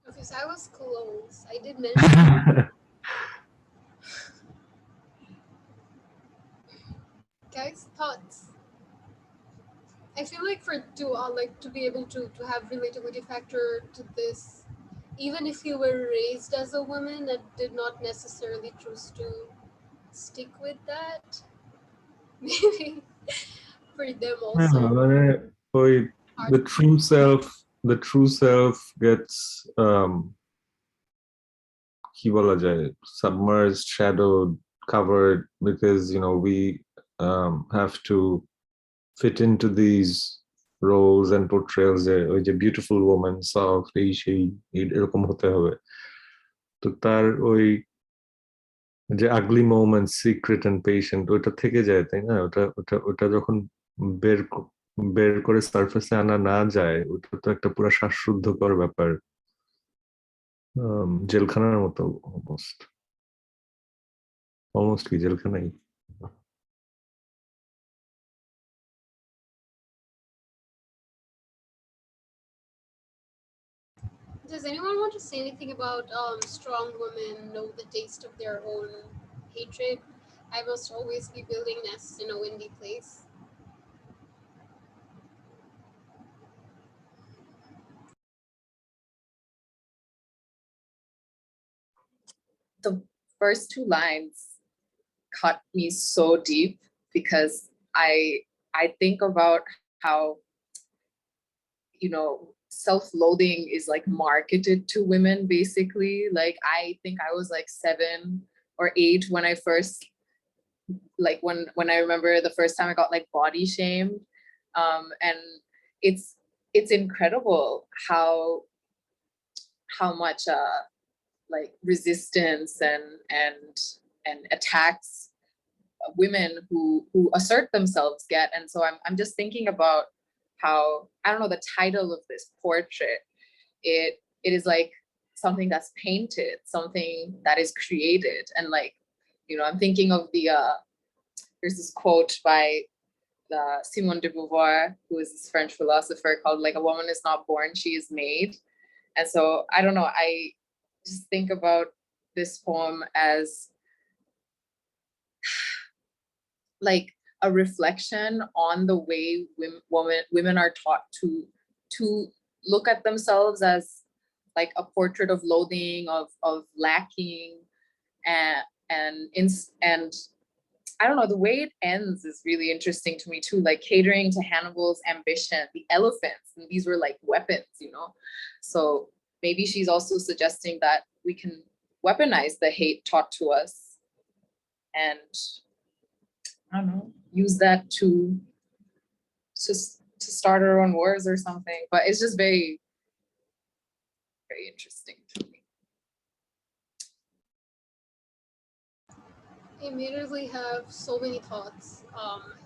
Okay, so I was close. I did mention. Guys, thoughts? I feel like to be able to have relatability factor to this, even if you were raised as a woman that did not necessarily choose to stick with that, maybe for them also. The true self gets কি বলা যায়, submerged, shadowed, covered, because we have to fit into these roles and portrayals. ওই যে beautiful woman, soft, সেই এরকম হতে হবে। তো তার ওই যে ugly moments, secret and patient, ওটা থেকে যায়, তাই না? ওটা যখন বের করে সারফেসে আনা না যায়, ওটা তো একটা পুরো শ্বাসরুদ্ধকর ব্যাপার, জেলখানার মতো অলমোস্ট কি জেলখানাই। Does anyone want to say anything about strong women know the taste of their own hatred? I must always be building nests in a windy place. The first two lines cut me so deep because I think about how self-loathing is like marketed to women basically. Like I think I was like 7 or age when I first, like when I remember the first time I got like body shamed. And it's incredible how much like resistance and attacks women who assert themselves get. And so I'm just thinking about how, I don't know, the title of this portrait, it is like something that's painted, something that is created. And like, you know, I'm thinking of the there's this quote by Simone de Beauvoir, who is this French philosopher, called like, a woman is not born, she is made. And so I don't know, I just think about this poem as like a reflection on the way women are taught to look at themselves as like a portrait of loathing, of lacking, and I don't know, the way it ends is really interesting to me too, like catering to Hannibal's ambition, the elephants, and these were like weapons, you know? So maybe she's also suggesting that we can weaponize the hate taught to us and, I don't know, use that to start our own wars or something. But it's just very, very interesting to me. I immediately have so many thoughts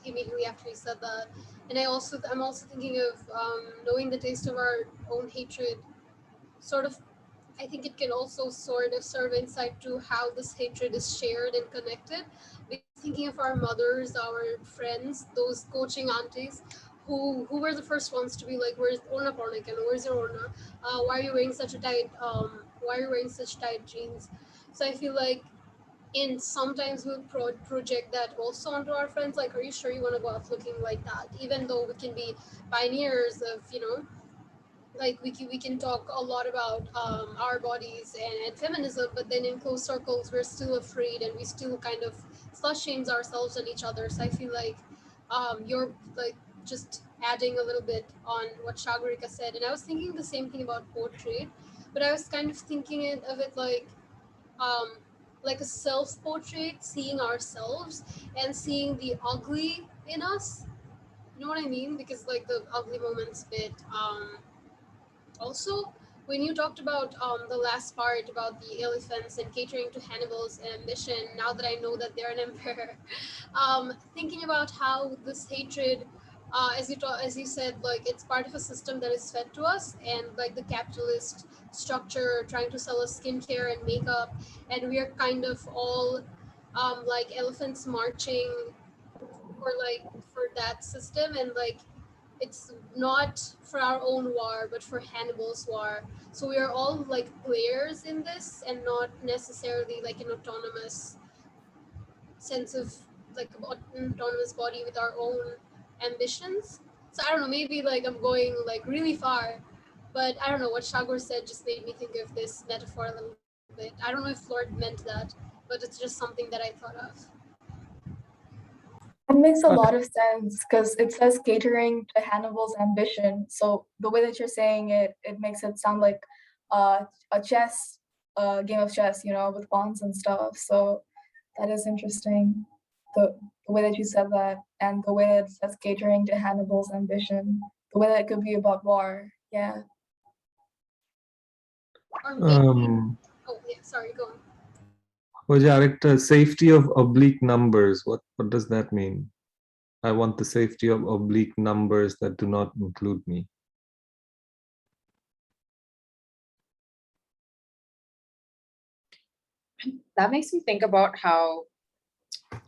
immediately after you said that. And I'm also thinking of knowing the taste of our own hatred. Sort of, I think it can also sort of serve insight to how this hatred is shared and connected. Thinking of our mothers, our friends, those coaching aunties who were the first ones to be like, where's Orna Pornikan? Where's your Orna? Why are you wearing such tight jeans? So I feel like sometimes we'll project that also onto our friends, like, are you sure you want to go out looking like that? Even though we can be pioneers of, you know, like we can talk a lot about our bodies and feminism, but then in close circles we're still afraid and we still kind of slut shames ourselves and each other. So I feel like you're like just adding a little bit on what Shagarika said, and I was thinking the same thing about portrait, but I was kind of thinking of it like a self-portrait, seeing ourselves and seeing the ugly in us. You know what I mean? Because like the ugly moments bit. Also, when you talked about the last part about the elephants and catering to Hannibal's ambition, now that I know that they're an emperor, thinking about how this hatred, as you said, like it's part of a system that is fed to us, and like the capitalist structure trying to sell us skincare and makeup, and we are kind of all like elephants marching for that system, and like it's not for our own war but for Hannibal's war. So we are all like players in this and not necessarily like an autonomous sense of like an autonomous body with our own ambitions. So I don't know, maybe like I'm going like really far, but I don't know, what Shagor said just made me think of this metaphor a little bit. I don't know if Lord meant that, but it's just something that I thought of. It makes a lot of sense because it says catering to Hannibal's ambition. So the way that you're saying it, it makes it sound like a game of chess, you know, with pawns and stuff. So that is interesting. The way that you said that, and the way that it says catering to Hannibal's ambition, the way that it could be about war. Yeah. Oh yeah, sorry, go on. Well, yeah, safety of oblique numbers. What does that mean? I want the safety of oblique numbers that do not include me. That makes me think about how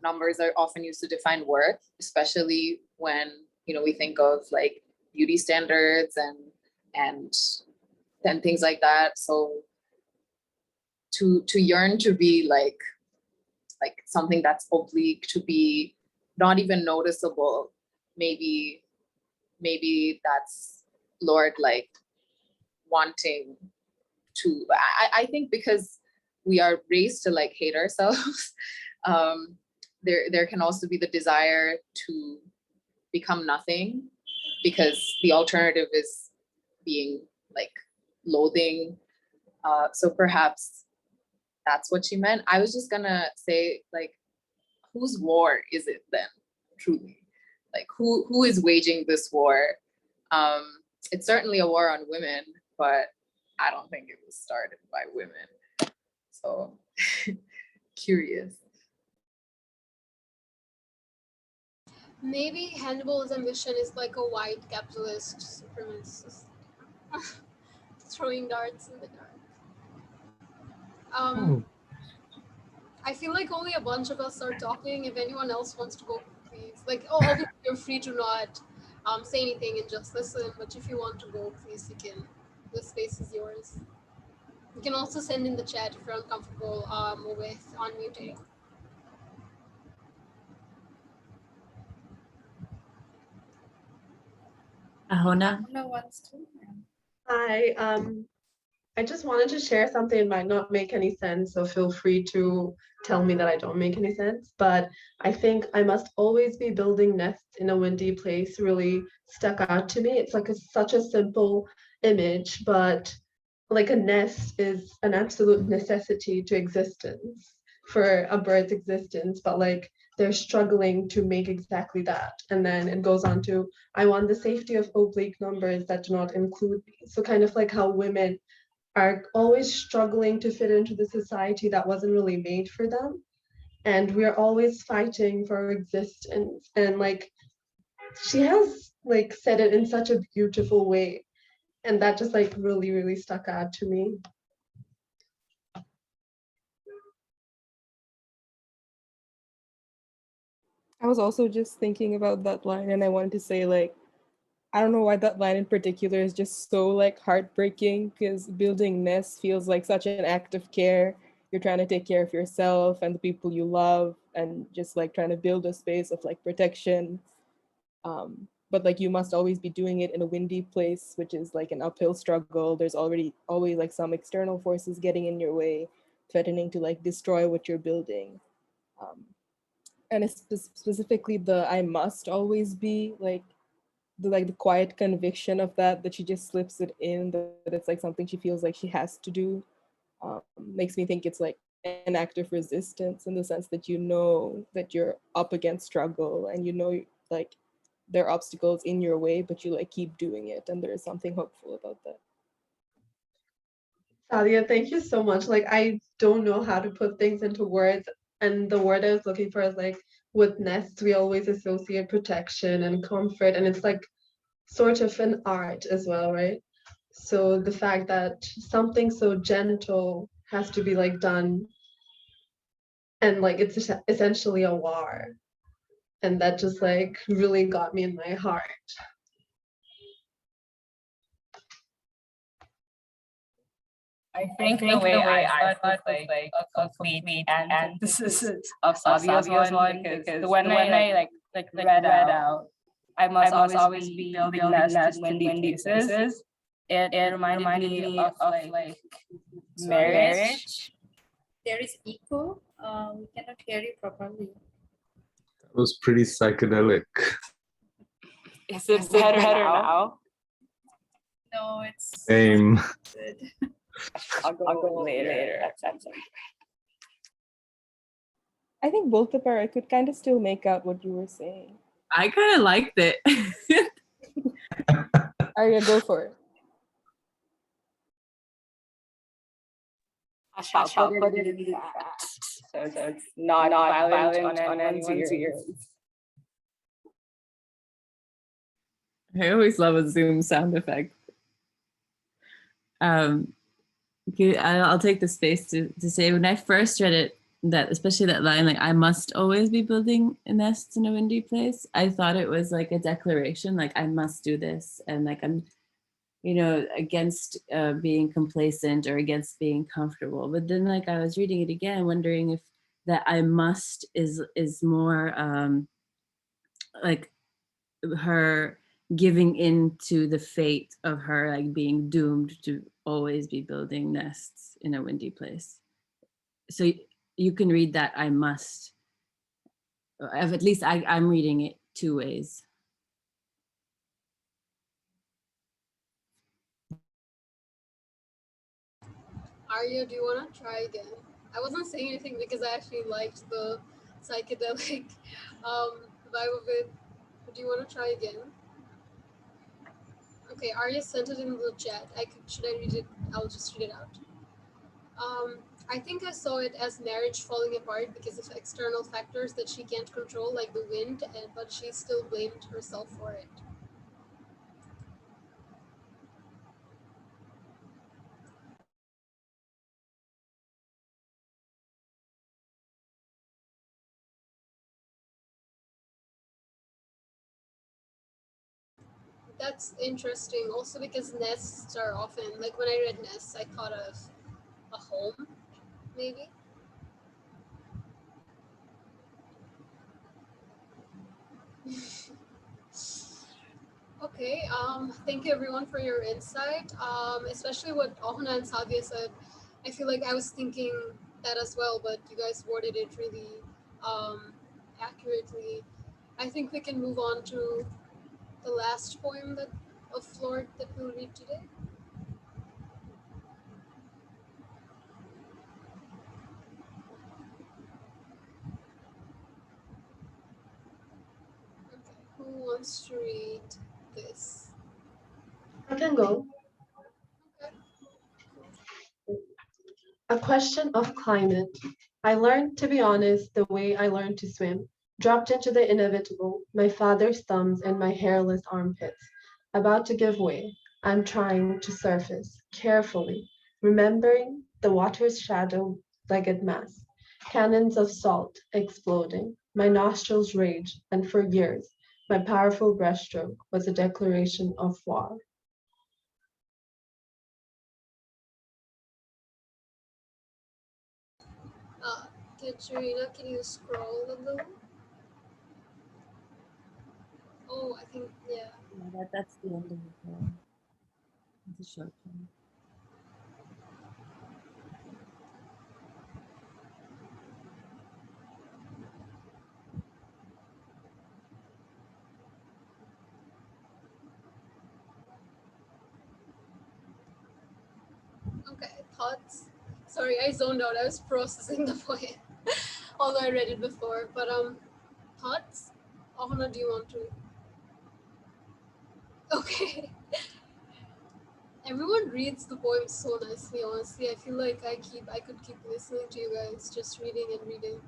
numbers are often used to define worth, especially when, you know, we think of like beauty standards and things like that. So to yearn to be like something that's oblique, to be not even noticeable, maybe that's Lord like wanting to, I think because we are raised to like hate ourselves, there can also be the desire to become nothing, because the alternative is being like loathing. So perhaps that's what she meant. I was just gonna say, like, whose war is it then, truly? Like, who is waging this war? It's certainly a war on women, but I don't think it was started by women. So curious. Maybe Hannibal's ambition is like a white capitalist supremacist throwing darts in the dark. I feel like only a bunch of us are talking. If anyone else wants to go, please. Like, oh, obviously you're free to not say anything and just listen. But if you want to go, please, you can. The space is yours. You can also send in the chat if you're uncomfortable with unmuting. Ahona? Ahona wants to. Hi, I just wanted to share something. It might not make any sense, so feel free to tell me that I don't make any sense. But I think I must always be building nests in a windy place really stuck out to me. It's like such a simple image, but like a nest is an absolute necessity to existence for a bird's existence, but like they're struggling to make exactly that. And then it goes on to, I want the safety of oblique numbers that do not include me. So kind of like how women are always struggling to fit into the society that wasn't really made for them. And we're always fighting for existence. And like, she has like said it in such a beautiful way. And that just like really, really stuck out to me. I was also just thinking about that line, and I wanted to say, like, I don't know why that line in particular is just so like heartbreaking, because building nests feels like such an act of care. You're trying to take care of yourself and the people you love, and just like trying to build a space of like protection. But like you must always be doing it in a windy place, which is like an uphill struggle. There's always like some external forces getting in your way, threatening to like destroy what you're building. And it's specifically the I must always be, like the quiet conviction of that she just slips it in, that it's like something she feels like she has to do, makes me think it's like an act of resistance, in the sense that you know that you're up against struggle, and you know like there are obstacles in your way, but you like keep doing it, and there is something hopeful about that. Sadia, thank you so much. Like, I don't know how to put things into words. And the word I was looking for is like, with nests, we always associate protection and comfort. And it's like sort of an art as well, right? So the fact that something so gentle has to be like done, and like it's essentially a war. And that just like really got me in my heart. I think the way I thought was like a complete antithesis of Sabia's one, because when I read out, I must always be building nests in windy places. It reminded me of like marriage. There is echo. We cannot hear you properly. It was pretty psychedelic. Is it better now? No, it's Same. good. I'll go later. That's I think both of our, I could kind of still make out what you were saying. I kind of liked it. Arya, go for it. I shall put it in the chat, so it's not violent on anyone's ears. I always love a Zoom sound effect. Okay, I'll take the space to say, when I first read it, that especially that line, like I must always be building nests in a windy place, I thought it was like a declaration, like I must do this, and like I'm, against being complacent or against being comfortable. But then like I was reading it again, wondering if that I must is more like her giving in to the fate of her like being doomed to always be building nests in a windy place. So you can read that I must, at least I'm reading it two ways. Arya, do you want to try again? I wasn't saying anything because I actually liked the psychedelic vibe of it. Do you want to try again? Okay, Arya sent it in the chat. Should I read it? I'll just read it out. I think I saw it as marriage falling apart because of external factors that she can't control, like the wind, but she still blamed herself for it. That's interesting. Also because nests are often, like when I read nests, I thought of a home, maybe. Okay, thank you everyone for your insight, especially what Ohana and Savia said. I feel like I was thinking that as well, but you guys worded it really accurately. I think we can move on to the last poem of Lorde that we'll read today. Okay, who wants to read this? I can go. A question of climate. I learned to be honest the way I learned to swim. Dropped into the inevitable, my father's thumbs and my hairless armpits. About to give way, I'm trying to surface, carefully, remembering the water's shadow-legged mass. Cannons of salt exploding, my nostrils rage, and for years, my powerful breaststroke was a declaration of war. Katerina, can you scroll a little? Oh, I think, yeah. Yeah, that's the end of the poem. It's a short poem. Okay, thoughts? Sorry, I zoned out. I was processing the poem, although I read it before. But thoughts? Ohana, do you want to? Okay. Everyone reads the poem so nicely. Honestly, I feel like I could keep listening to you guys, just reading and reading.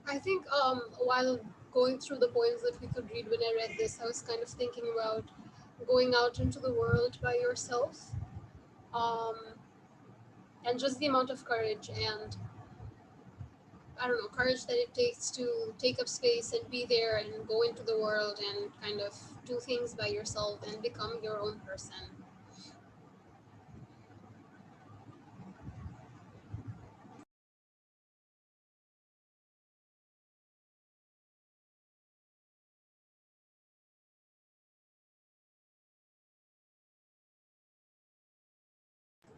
I think while going through the poems that we could read when I read this, I was kind of thinking about going out into the world by yourself, um, and just the amount of courage and, I don't know, courage that it takes to take up space and be there and go into the world and kind of do things by yourself and become your own person.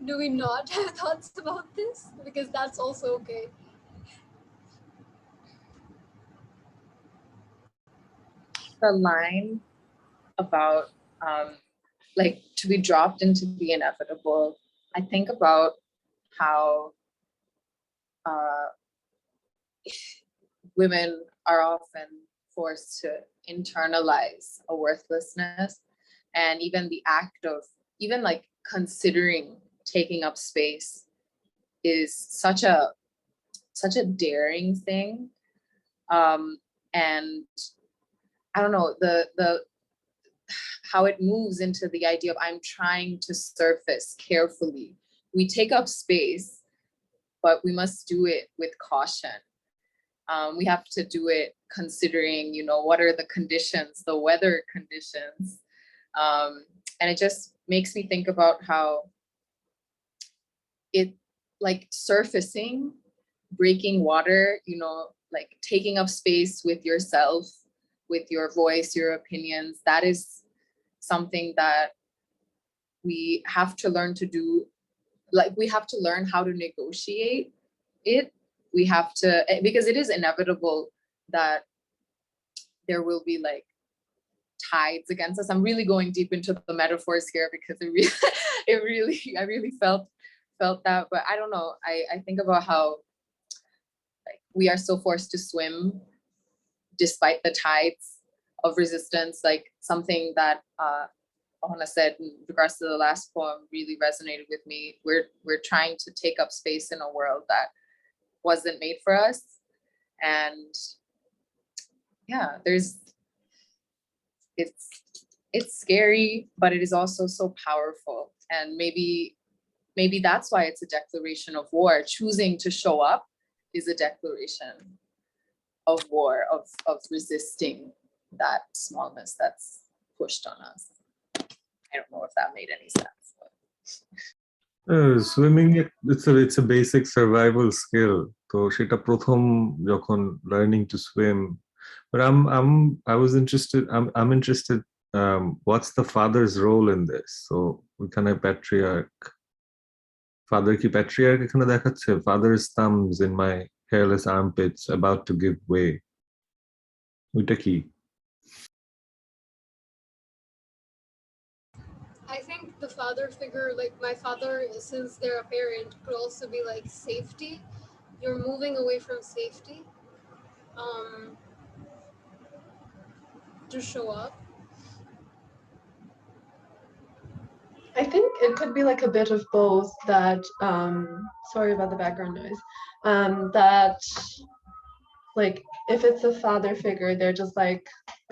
Do we not have thoughts about this? Because that's also okay. The line about like to be dropped into the inevitable, I think about how women are often forced to internalize a worthlessness, and even the act of even like considering taking up space is such a daring thing. And I don't know, the how it moves into the idea of I'm trying to surface carefully. We take up space, but we must do it with caution. We have to do it considering, what are the conditions, the weather conditions. And it just makes me think about how it, like surfacing, breaking water, like taking up space with yourself, with your voice, your opinions, that is something that we have to learn to do. Like we have to learn how to negotiate it. We have to, because it is inevitable that there will be like tides against us. I'm really going deep into the metaphors here because I really felt that. But I don't know. I think about how like we are so forced to swim despite the tides of resistance. Like something that Ohana said in regards to the last poem really resonated with me. We're trying to take up space in a world that wasn't made for us, and yeah, it's scary, but it is also so powerful. And maybe that's why it's a declaration of war. Choosing to show up is a declaration of war, of resisting that smallness that's pushed on us. I don't know if that made any sense. Swimming, it's a basic survival skill. তো সেটা প্রথম যখন learning to swim. But I was interested. I'm interested. What's the father's role in this? So we kind of patriarch. Father ki patriarch এখানে দেখাচ্ছে. Father's thumbs in my hairless armpits about to give way. ওইটা কি? I think the father figure, like my father, since they're a parent, could also be like safety. You're moving away from safety to show up. I think it could be like a bit of both. That sorry about the background noise. That like if it's a father figure, they're just like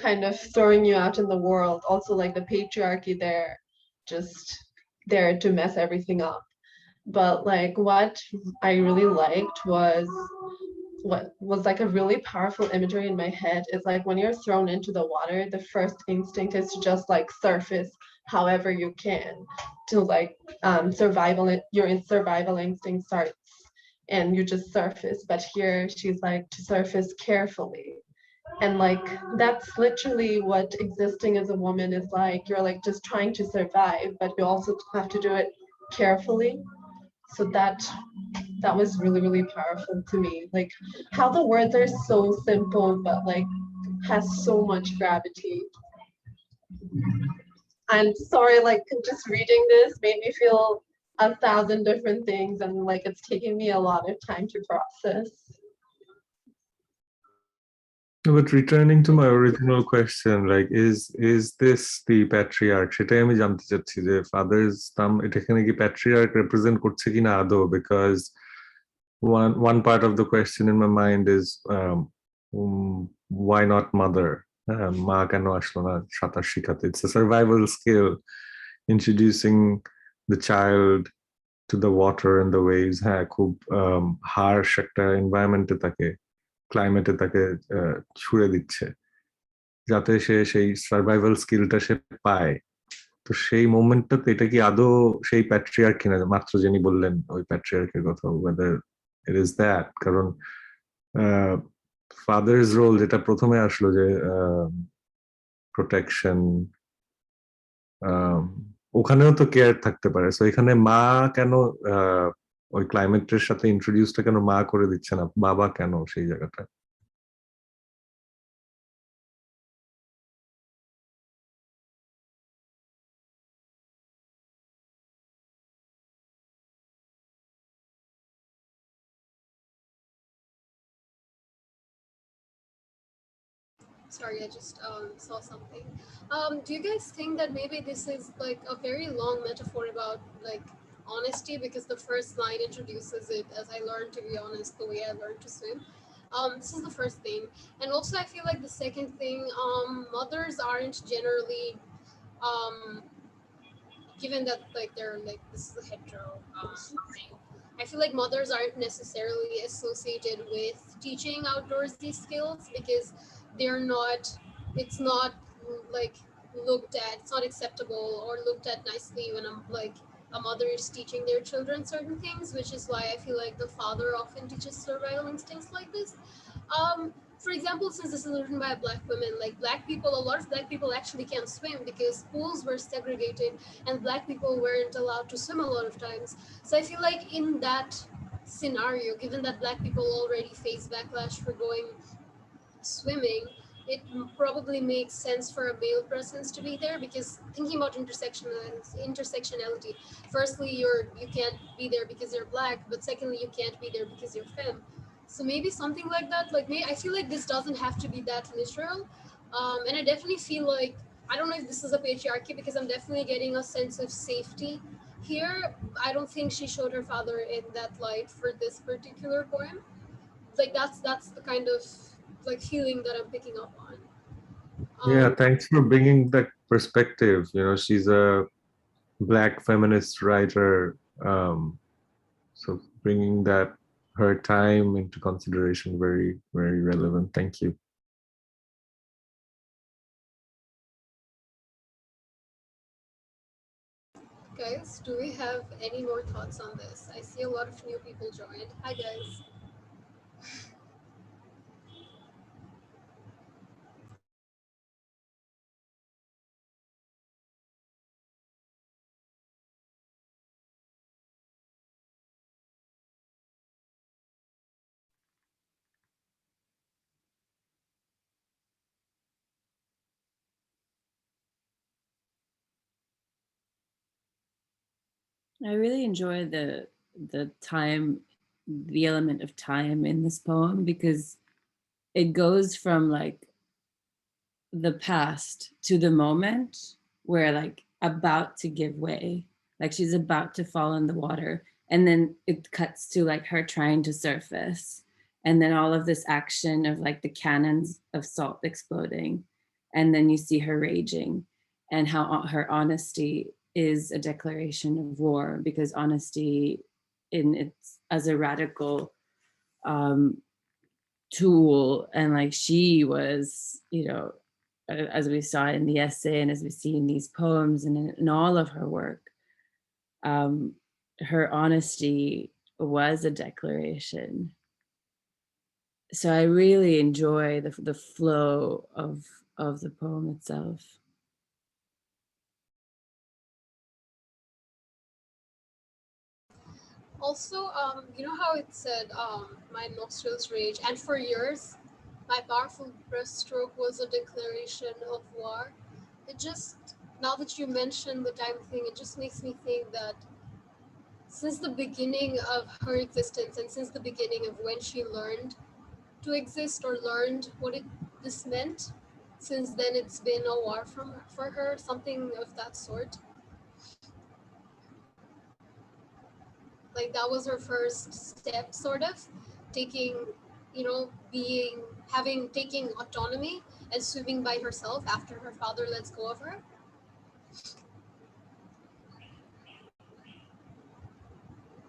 kind of throwing you out in the world. Also like the patriarchy, they're just there to mess everything up. But like what I really liked was what was like a really powerful imagery in my head is like when you're thrown into the water, the first instinct is to just like surface however you can to like survival. Your survival instinct starts and you just surface. But here she's like to surface carefully. And like that's literally what existing as a woman is like. You're like just trying to survive, but you also have to do it carefully. So that was really, really powerful to me. Like how the words are so simple, but like has so much gravity. I'm sorry, like just reading this made me feel 1,000 different things, and like it's taking me a lot of time to process. But returning to my original question, like, is this the patriarch? সেটাই আমি জানতে চাচ্ছি যে father's thumb এটা এখানে কি patriarch represent করছে কিনা আদৌ? Because one part of the question in my mind is why not mother? মা কেন আসলো না সাঁতার শিখাতে? It's a survival skill, introducing the child to the water and the waves. হ্যাঁ, খুব harsh একটা environment-এ তাকে, ক্লাইমেটে তাকে ছুড়ে দিচ্ছে যাতে সে সেই সার্ভাইভাল স্কিলটা সে পায়। তো সেই মোমেন্টটাতে এটা কি আদৌ সেই প্যাট্রিয়ার্ক কিনা? মাত্র যিনি বললেন ওই প্যাট্রিয়ার্কের কথা, whether it is that, কারণ ফাদার্স রোল যেটা প্রথমে আসলো যে প্রোটেকশন, ওখানেও তো কেয়ার থাকতে পারে। সো এখানে মা কেন ওই ক্লাইমেটের সাথে ইন্ট্রোডিউসটা কেন মা করে দিচ্ছে না, বাবা কেন সেই জায়গাটা? Sorry, I just saw something. Do you guys think that maybe this is like a very long metaphor about like honesty, because the first line introduces it as I learned to be honest the way I learned to swim. This is the first thing. And also I feel like the second thing, mothers aren't generally, given that like they're like, this is a hetero thing, I feel like mothers aren't necessarily associated with teaching outdoorsy skills because they're not, it's not like looked at, it's not acceptable or looked at nicely when I'm like a mother is teaching their children certain things, which is why I feel like the father often teaches survival instincts like this. For example, since this is written by Black women, like Black people, a lot of Black people actually can't swim because pools were segregated and Black people weren't allowed to swim a lot of times. So I feel like in that scenario, given that Black people already face backlash for going swimming, it probably makes sense for a male presence to be there, because thinking about intersectionality, firstly, you can't be there because you're black, but secondly, you can't be there because you're femme. So maybe something like that. Like, I feel like this doesn't have to be that literal. And I definitely feel like, I don't know if this is a patriarchy, because I'm definitely getting a sense of safety here. I don't think she showed her father in that light for this particular poem. Like, that's the kind of like feeling that I'm picking up on. Yeah, thanks for bringing that perspective. You know, she's a Black feminist writer, so bringing that her time into consideration, very, very relevant. Thank you. Guys, do we have any more thoughts on this? I see a lot of new people joined. Hi, guys. I really enjoy the time, the element of time in this poem, because it goes from like the past to the moment where like about to give way, like she's about to fall in the water, and then it cuts to like her trying to surface, and then all of this action of like the cannons of salt exploding, and then you see her raging, and how her honesty is a declaration of war, because honesty in its as a radical tool, and like she was, you know, as we saw in the essay and as we see in these poems and in all of her work, her honesty was a declaration. So I really enjoy the flow of the poem itself. Also, you know how it said, my nostrils rage, and for years, my powerful breaststroke was a declaration of war. It just, now that you mentioned the time thing, it just makes me think that since the beginning of her existence, and since the beginning of when she learned to exist or learned what this meant, since then it's been a war for her, something of that sort. Like, that was her first step, sort of taking, you know, taking autonomy and swimming by herself after her father lets go of her.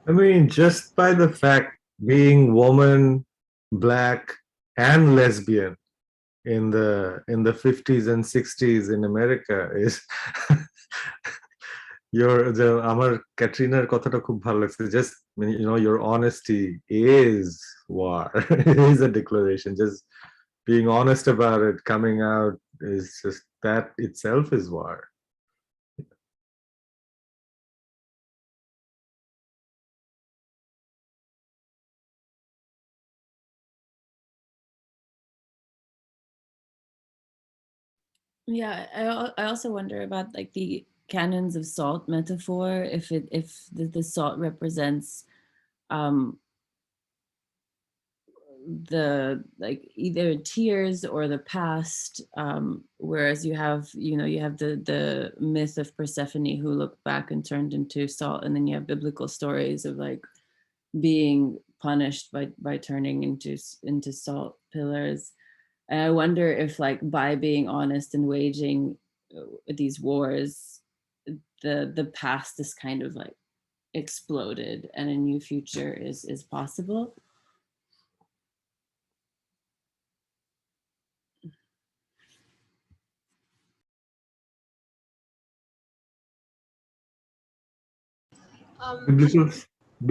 I mean, just by the fact being woman, Black, and lesbian in the 50s and 60s in America is আমার ক্যাটরিনার কথাটা খুব ভালো লাগছে. Just, you know, your honesty is war. It is a declaration. Just being honest about it, coming out, is just that itself is war. Yeah, I also wonder about like the cannons of salt metaphor, if the salt represents the like either tears or the past, whereas you have, you know, you have the myth of Persephone who looked back and turned into salt, and then you have biblical stories of like being punished by turning into salt pillars. And I wonder if like by being honest and waging these wars, the past is kind of like exploded and a new future is possible.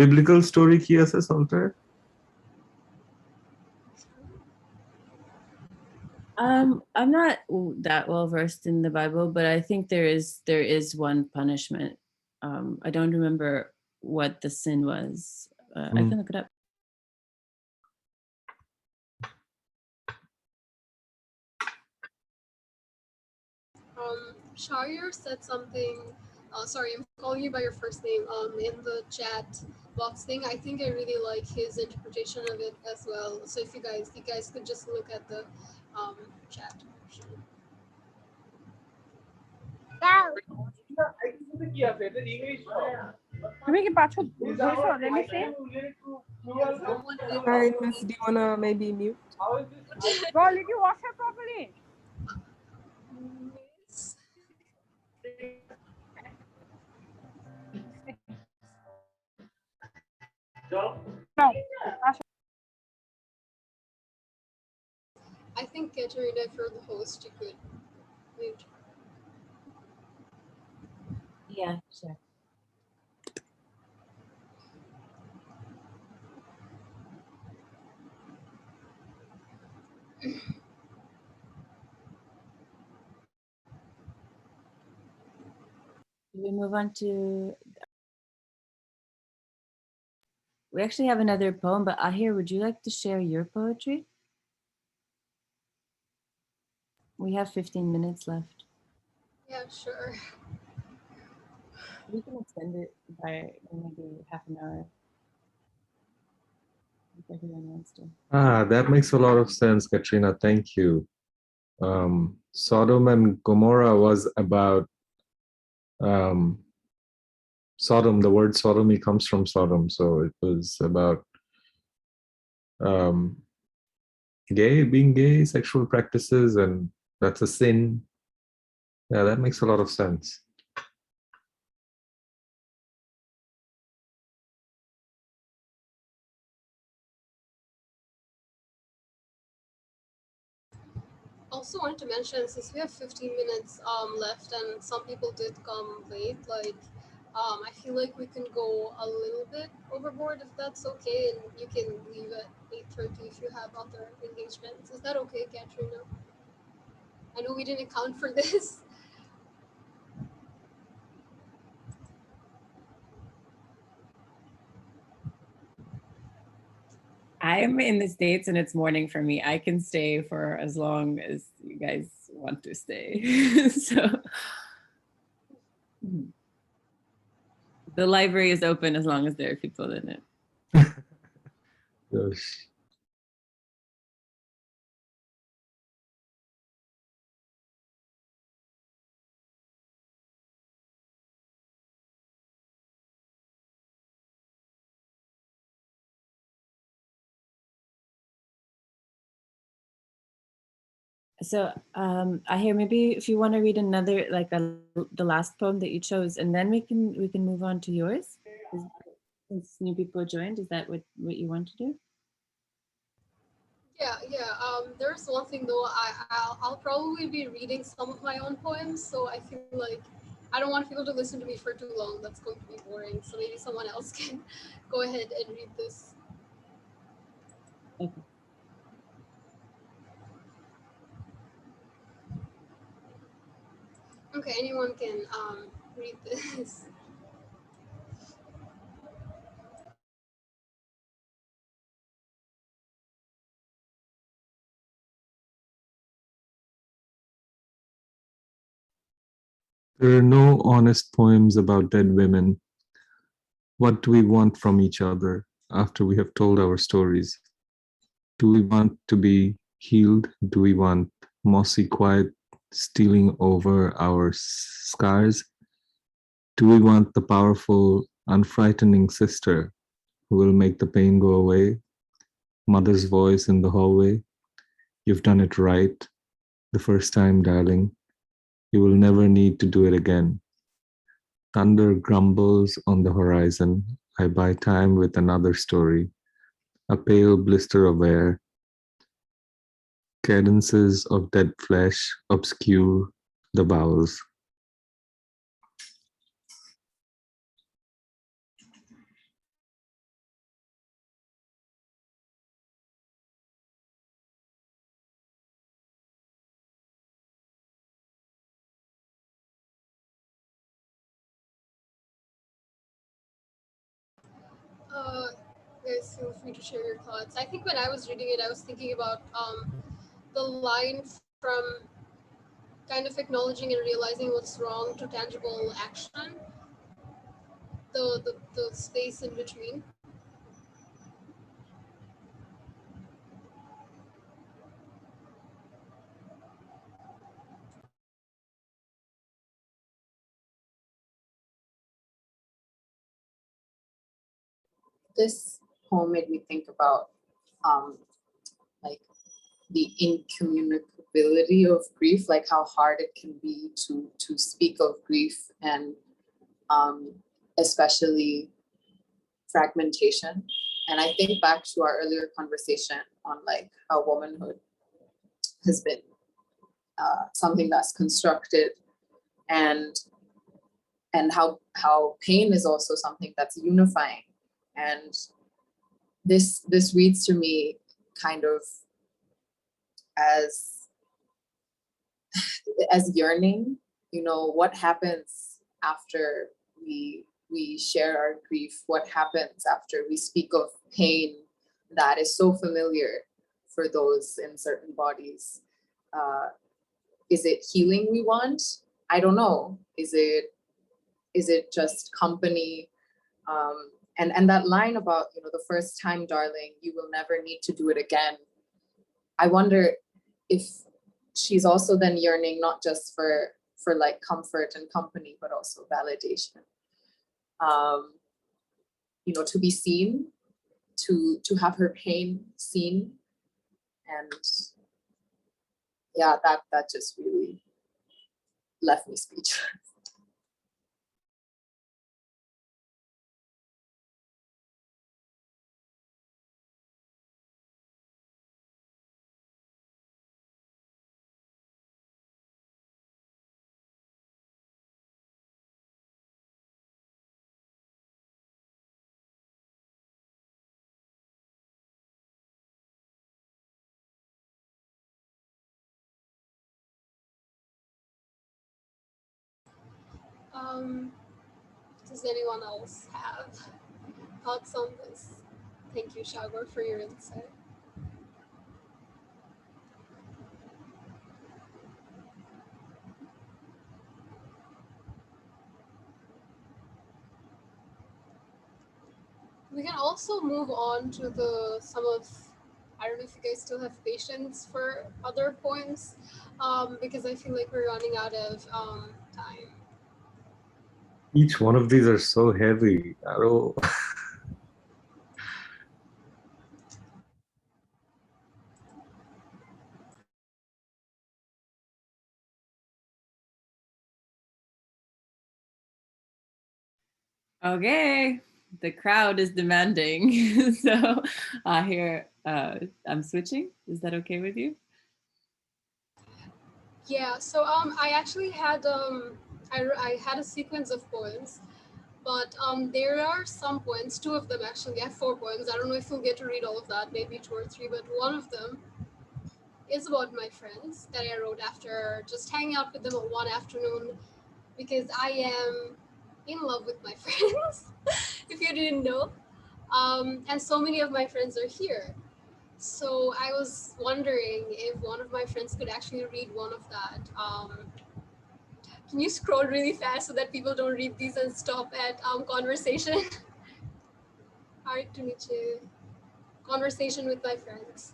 biblical story কি আছে সল্টার? I'm not that well versed in the Bible, but I think there is one punishment. I don't remember what the sin was. I can look it up. Sharir said something. Sorry, I'm calling you by your first name. In the chat box thing, I think I really like his interpretation of it as well. So if you guys could just look at the chat option. তুমি কি পাচ্ছ বুঝছো? Let me see. Hi, Miss. Do you wanna maybe mute? Girl, did you wash her properly? Miss. No. I think Katerina, if you're the host, you could mute. Yeah, sure. We move on to. We actually have another poem, but Aahir, would you like to share your poetry? We have 15 minutes left. Yeah, sure. We can extend it by maybe half an hour. If everyone wants to. That makes a lot of sense, Katrina. Thank you. Sodom and Gomorrah was about Sodom. The word sodomy comes from Sodom, so it was about being gay, sexual practices, and that's a sin. Yeah, that makes a lot of sense. Also wanted to mention, since we have 15 minutes left and some people did come late, like I feel like we can go a little bit overboard if that's okay, and you can leave at 8:30 if you have other engagements. Is that okay, Katrina? I know we didn't account for this. I'm in the States and it's morning for me. I can stay for as long as you guys want to stay. So the library is open as long as there are people in it. Yes. So Aahir, maybe if you want to read another, like the last poem that you chose, and then we can move on to yours. Since new people joined, is that what you want to do? Yeah. There's one thing though. I'll probably be reading some of my own poems, so I feel like I don't want people to listen to me for too long. That's going to be boring. So maybe someone else can go ahead and read this. Okay. Okay, anyone can read this. There are no honest poems about dead women. What do we want from each other after we have told our stories? Do we want to be healed? Do we want mossy quiet stealing over our scars? Do we want the powerful, unfrightening sister who will make the pain go away? Mother's voice in the hallway. You've done it right the first time, darling. You will never need to do it again. Thunder grumbles on the horizon. I buy time with another story. A pale blister of air. Cadences of dead flesh obscure the bowels. Guys, feel free to share your thoughts. I think when I was reading it, I was thinking about the line from kind of acknowledging and realizing what's wrong to tangible action, the space in between. This poem made me think about like the incommunicability of grief, like how hard it can be to speak of grief, and especially fragmentation. And I think back to our earlier conversation on like how womanhood has been something that's constructed, and how pain is also something that's unifying. And this reads to me kind of as yearning. You know, what happens after we share our grief? What happens after we speak of pain that is so familiar for those in certain bodies? Is it healing we want? I don't know. Is it just company? And that line about, you know, the first time, darling, you will never need to do it again. I wonder if she's also then yearning not just for like comfort and company, but also validation. You know, to be seen, to have her pain seen. And yeah, that just really left me speechless. Does anyone else have thoughts on this? Thank you, Shagor, for your insight. We can also move on to some of, I don't know if you guys still have patience for other poems, because I feel like we're running out of time. Each one of these are so heavy. I don't. Okay, the crowd is demanding. So here, I'm switching. Is that okay with you? Yeah, so I actually had I had a sequence of poems, but there are some poems, two of them actually. I have 4 poems. I don't know if we'll get to read all of that, maybe 2 or 3, but one of them is about my friends that I wrote after just hanging out with them one afternoon, because I am in love with my friends, if you didn't know. And so many of my friends are here. So I was wondering if one of my friends could actually read one of that. Can you scroll really fast so that people don't read these and stop at conversation? Alright, Tuniche. Conversation with my friends.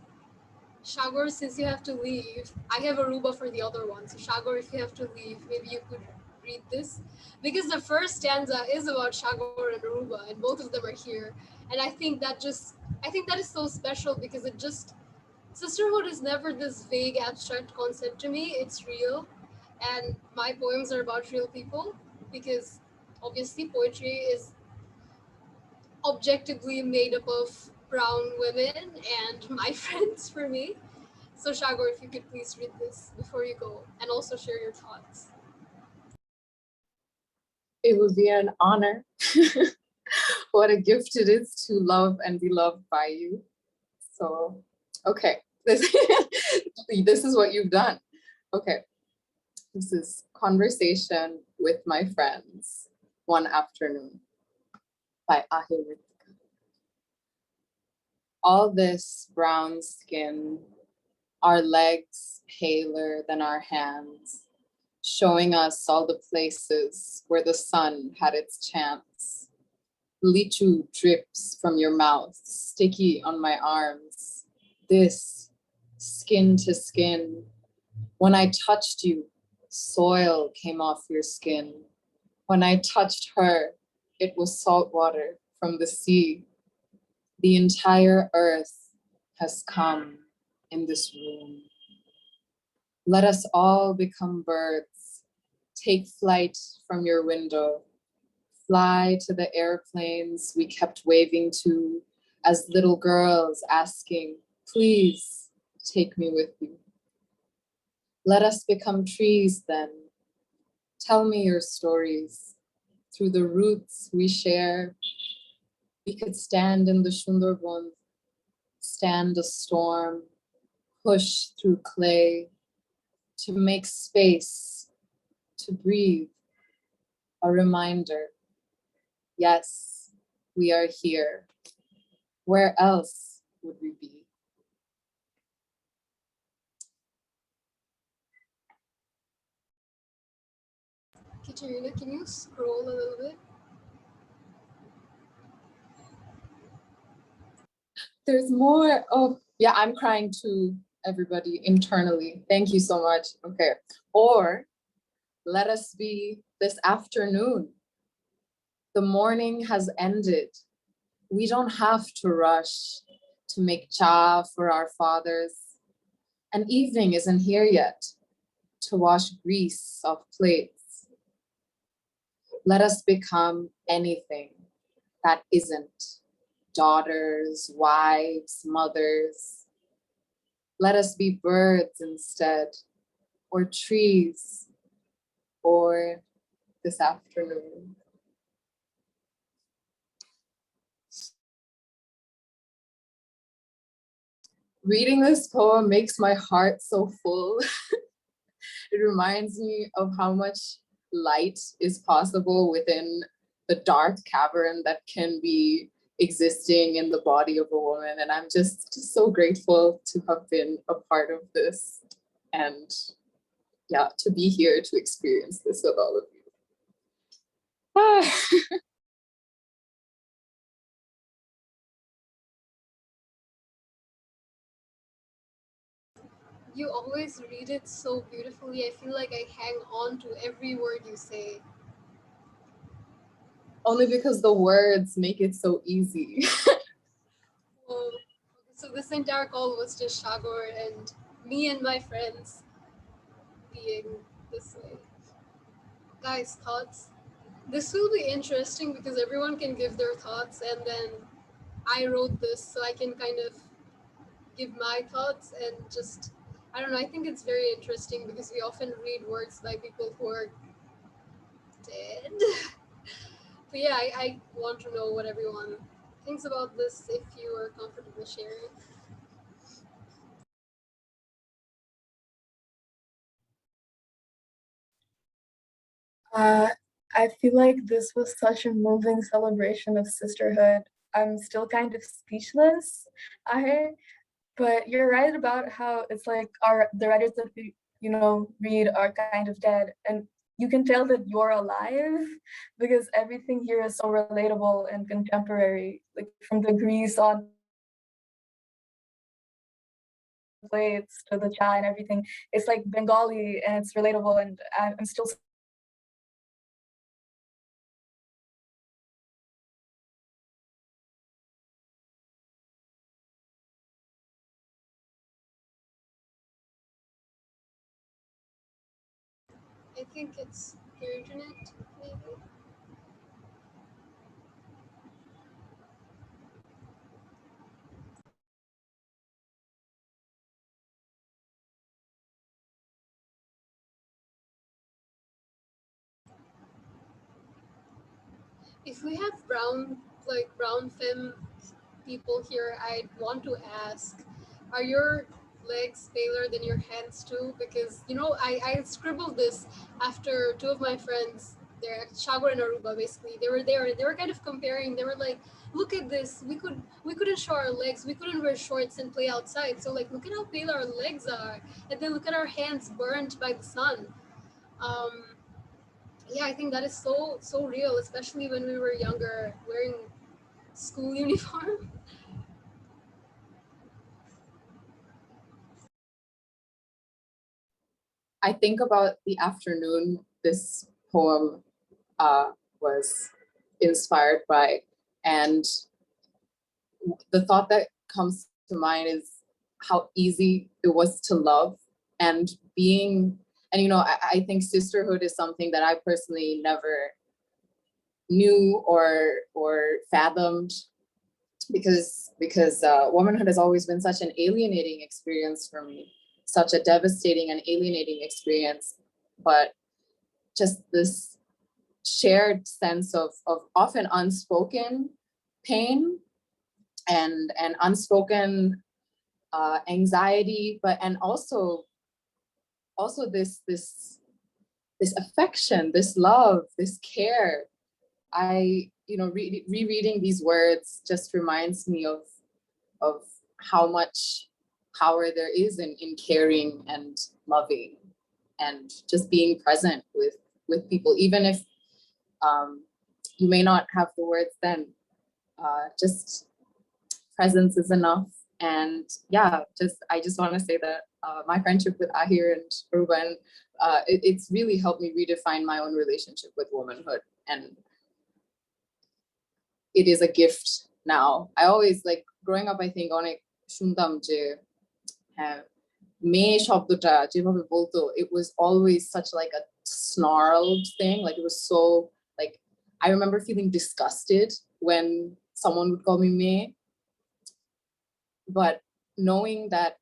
Shagor, since you have to leave, I have Aruba for the other one. So Shagor, if you have to leave, maybe you could read this. Because the first stanza is about Shagor and Aruba, and both of them are here. And I think that is so special, because it just, sisterhood is never this vague abstract concept to me. It's real. And my poems are about real people, because obviously poetry is objectively made up of brown women and my friends for me. So Shagor, if you could please read this before you go, and also share your thoughts. It would be an honor. What a gift it is to love and be loved by you. So, okay, this is what you've done. Okay, this is Conversation with My Friends One Afternoon by Aahir. All this brown skin, our legs paler than our hands, showing us all the places where the sun had its chance. Lichu drips from your mouth, sticky on my arms. This, skin to skin. When I touched you, soil came off your skin. When I touched her, it was salt water from the sea. The entire earth has come in this room. Let us all become birds. Take flight from your window. Fly to the airplanes we kept waving to as little girls asking, please take me with you. Let us become trees then. Tell me your stories. Through the roots we share, we could stand in the Sundarban, stand a storm, push through clay, to make space, to breathe, a reminder. Yes, we are here. Where else would we be? Katerina, can you scroll a little bit? There's more. Oh, yeah, I'm crying too, everybody, internally. Thank you so much. Okay. Or let us be this afternoon. The morning has ended. We don't have to rush to make cha for our fathers. And evening isn't here yet to wash grease off plates. Let us become anything that isn't daughters, wives, mothers. Let us be birds instead, or trees, or this afternoon. Reading this poem makes my heart so full. It reminds me of how much light is possible within the dark cavern that can be existing in the body of a woman. And I'm just so grateful to have been a part of this and yeah, to be here to experience this with all of you. You always read it so beautifully. I feel like I hang on to every word you say. Only because the words make it so easy. Well, so this entire call was just Shagor and me and my friends being this way. Guys, thoughts? This will be interesting because everyone can give their thoughts, and then I wrote this so I can kind of give my thoughts and just, I don't know, I think it's very interesting because we often read works by people who are dead. But yeah, I want to know what everyone thinks about this if you are comfortable sharing. I feel like this was such a moving celebration of sisterhood. I'm still kind of speechless, but you're right about how it's like the writers that we read are kind of dead, and you can tell that you're alive because everything here is so relatable and contemporary, like from the grease on plates to the chai and everything. It's like Bengali and it's relatable, and I'm still I think it's your internet, maybe. If we have brown femme people here, I'd want to ask, are your legs paler than your hands too? Because I scribbled this after two of my friends, they're Shagor and Aruba, basically. They were there, they were kind of comparing. They were like, look at this, we couldn't show our legs, we couldn't wear shorts and play outside, so like look at how pale our legs are, and then look at our hands burnt by the sun. Yeah, I think that is so real, especially when we were younger, wearing school uniform. I think about the afternoon this poem was inspired by, and the thought that comes to mind is how easy it was to love and being, and I think sisterhood is something that I personally never knew or fathomed, because womanhood has always been such an alienating experience for me, such a devastating and alienating experience. But just this shared sense of often unspoken pain and unspoken anxiety, but and also this affection, this love, this care. Rereading these words just reminds me of how much power there is in caring and loving and just being present with people, even if you may not have the words then. Just presence is enough. And yeah, I just want to say that my friendship with Aahir and Ruben, it's really helped me redefine my own relationship with womanhood. And it is a gift now. I always, like, growing up, I think অনেক শুনতাম যে হ্যাঁ মেয়ে শব্দটা যেভাবে বলতো, it was always such like a snarled thing. Like, it was so, like, I remember feeling disgusted when someone would call me me. But knowing that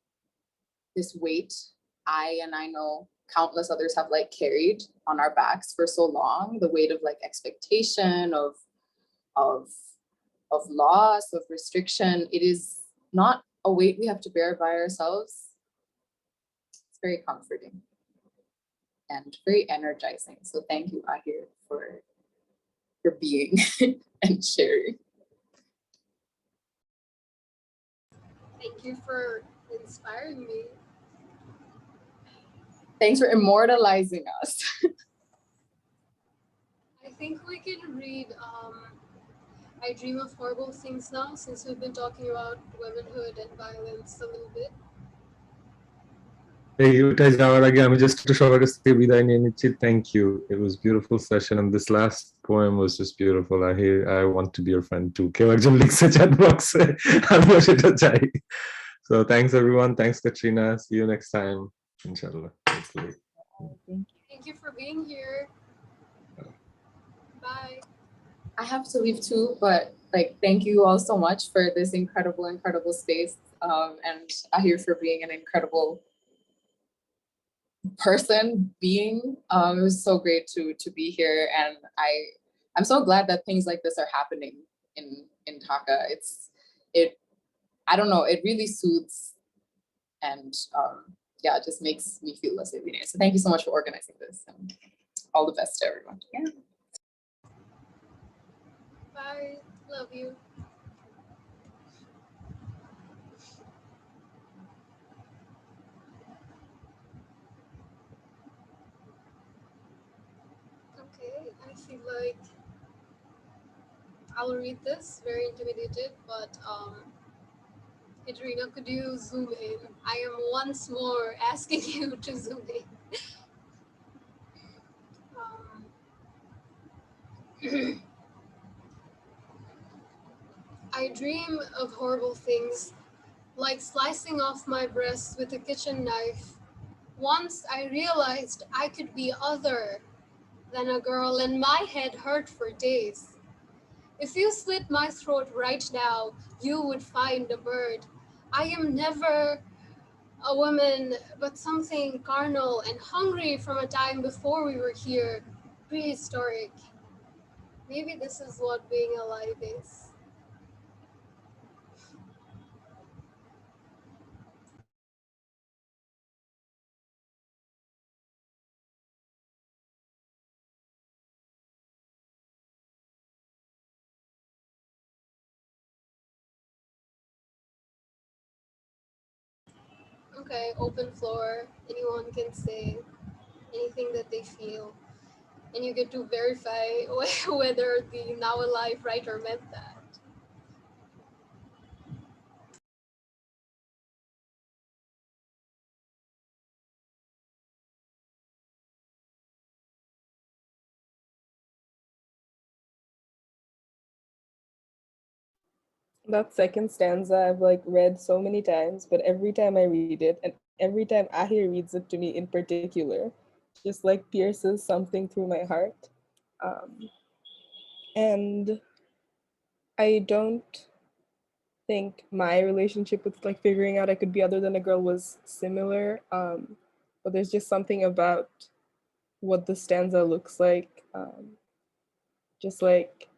this weight I know countless others have like carried on our backs for so long, the weight of like expectation, of loss, of restriction, it is not a weight we have to bear by ourselves. It's very comforting and very energizing. So thank you, Aahir, for being and sharing. Thank you for inspiring me. Thanks for immortalizing us. I think we can read I Dream of Horrible Things now, since we've been talking about womanhood and violence a little bit. এই ওটাই যাওয়ার আগে আমি just একটু সবার কাছ থেকে বিদায় নিয়ে নিচ্ছি। Thank you, it was beautiful session and this last poem was just beautiful. I want to be your friend too, কেউ একজন লিখছে চ্যাট বক্সে, আমিও সেটা চাই। So thanks everyone, thanks Katrina, see you next time ইনশাআল্লাহ। Thank you for being here. Bye. I have to leave too, but like, thank you all so much for this incredible space, and Aahir for being an incredible being. It was so great to be here, and I'm so glad that things like this are happening in Dhaka. I don't know, it really soothes, and yeah, it just makes me feel less alienated. So thank you so much for organizing this, and all the best to everyone. Yeah. Bye. Love you. Okay, I feel like I'll read this, very intimidated, but Katrina, could you zoom in? I am once more asking you to zoom in. I dream of horrible things, like slicing off my breast with a kitchen knife. Once I realized I could be other than a girl, and my head hurt for days. If you slit my throat right now, you would find a bird. I am never a woman, but something carnal and hungry from a time before we were here, prehistoric. Maybe this is what being alive is. Okay, open floor. Anyone can say anything that they feel, and you get to verify whether the now alive writer meant that. That second stanza I've like read so many times, but every time I read it, and every time Aahir reads it to me in particular, just like pierces something through my heart. And I don't think my relationship with like figuring out I could be other than a girl was similar. But there's just something about what the stanza looks like. Just like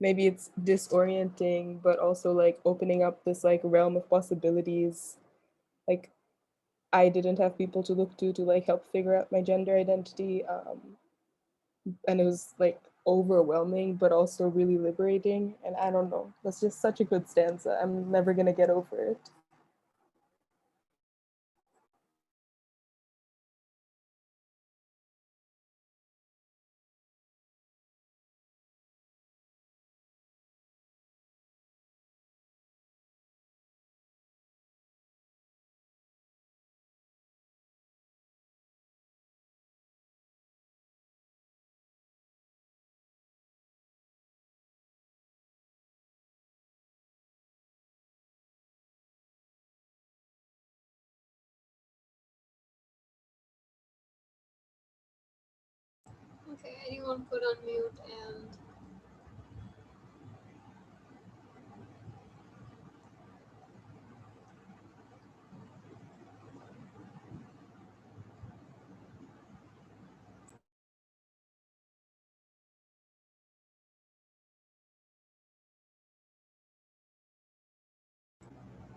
maybe it's disorienting, but also like opening up this like realm of possibilities. Like I didn't have people to look to like help figure out my gender identity. And it was like overwhelming, but also really liberating. And I don't know, that's just such a good stanza. I'm never gonna get over it. Okay, anyone put on mute and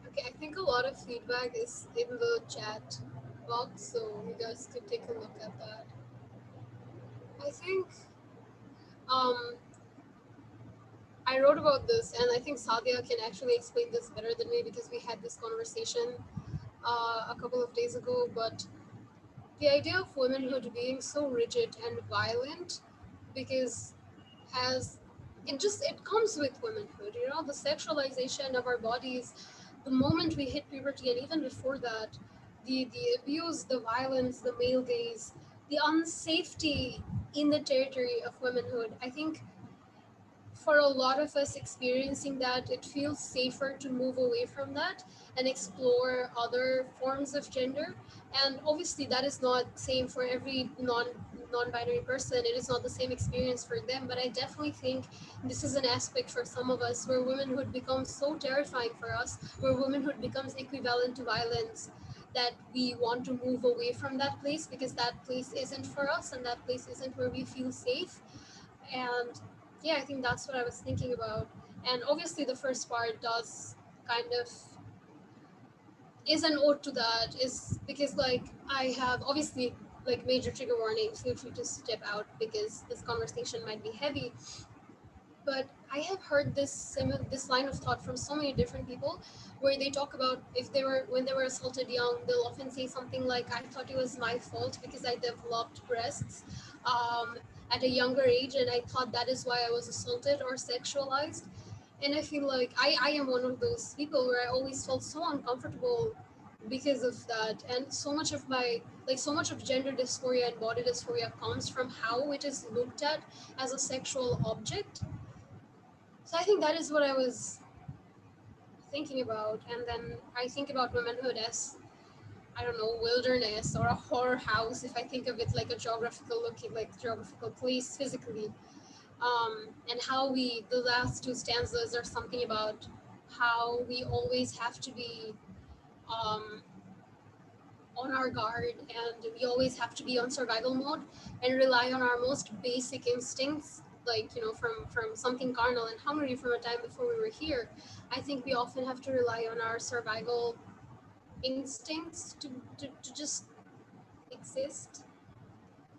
okay, I think a lot of feedback is in the chat box, so you guys could take a look at that. I think um, I wrote about this, and I think Sadia can actually explain this better than me because we had this conversation a couple of days ago. But the idea of womanhood being so rigid and violent, because as it comes with womanhood, you know, the sexualization of our bodies, the moment we hit puberty, and even before that, the abuse, the violence, the male gaze, the unsafety in the territory of womanhood. I think for a lot of us experiencing that, it feels safer to move away from that and explore other forms of gender. And obviously that is not same for every non-binary person. It is not the same experience for them, but I definitely think this is an aspect for some of us where womanhood becomes so terrifying for us, where womanhood becomes equivalent to violence, that we want to move away from that place because that place isn't for us and that place isn't where we feel safe. And yeah, I think that's what I was thinking about. And obviously the first part does kind of is an ode to that, is because like I have obviously like major trigger warnings, feel free to step out because this conversation might be heavy. But I have heard this line of thought from so many different people, where they talk about if they were when they were assaulted young, they'll often say something like, "I thought it was my fault because I developed breasts at a younger age, and I thought that is why I was assaulted or sexualized." And I feel like I am one of those people where I always felt so uncomfortable because of that, and so much of gender dysphoria and body dysphoria comes from how it is looked at as a sexual object. So I think that is what I was thinking about. And then I think about womanhood as, I don't know, wilderness or a horror house, if I think of it like a geographical place physically. And how the last two stanzas are something about how we always have to be um, on our guard, and we always have to be on survival mode and rely on our most basic instincts, like, you know, from something carnal and hungry from a time before we were here. I think we often have to rely on our survival instincts to just exist.